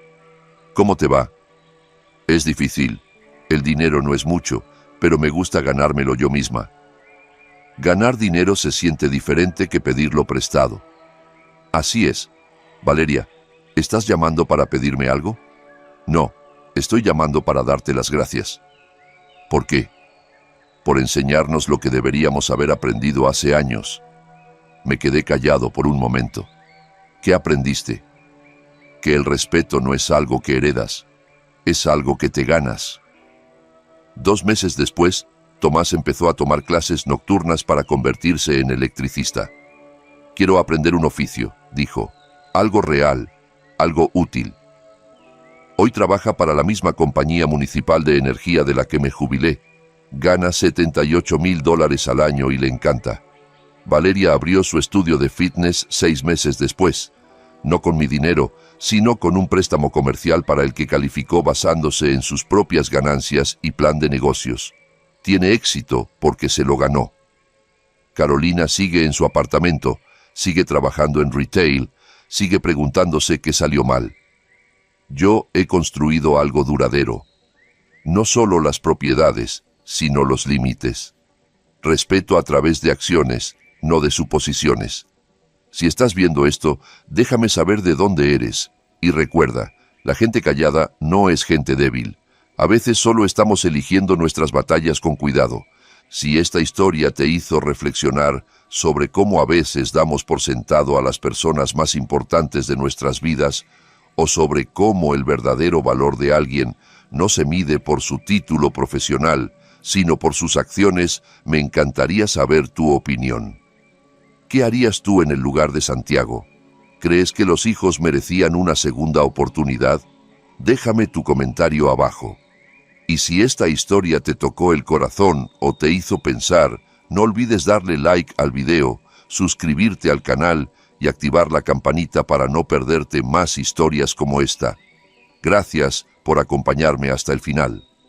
¿Cómo te va? Es difícil. El dinero no es mucho, pero me gusta ganármelo yo misma. Ganar dinero se siente diferente que pedirlo prestado. Así es. Valeria, ¿estás llamando para pedirme algo? No, estoy llamando para darte las gracias. ¿Por qué? Por enseñarnos lo que deberíamos haber aprendido hace años. Me quedé callado por un momento. ¿Qué aprendiste? Que el respeto no es algo que heredas, es algo que te ganas. 2 meses después, Tomás empezó a tomar clases nocturnas para convertirse en electricista. Quiero aprender un oficio, dijo, algo real, algo útil. Hoy trabaja para la misma compañía municipal de energía de la que me jubilé. Gana $78,000 al año y le encanta. Valeria abrió su estudio de fitness 6 meses después, no con mi dinero, sino con un préstamo comercial para el que calificó basándose en sus propias ganancias y plan de negocios. Tiene éxito porque se lo ganó. Carolina sigue en su apartamento, sigue trabajando en retail, sigue preguntándose qué salió mal. Yo he construido algo duradero. No solo las propiedades, sino los límites. Respeto a través de acciones, no de suposiciones. Si estás viendo esto, déjame saber de dónde eres. Y recuerda, la gente callada no es gente débil. A veces solo estamos eligiendo nuestras batallas con cuidado. Si esta historia te hizo reflexionar sobre cómo a veces damos por sentado a las personas más importantes de nuestras vidas, o sobre cómo el verdadero valor de alguien no se mide por su título profesional, sino por sus acciones, me encantaría saber tu opinión. ¿Qué harías tú en el lugar de Santiago? ¿Crees que los hijos merecían una segunda oportunidad? Déjame tu comentario abajo. Y si esta historia te tocó el corazón o te hizo pensar, no olvides darle like al video, suscribirte al canal y activar la campanita para no perderte más historias como esta. Gracias por acompañarme hasta el final.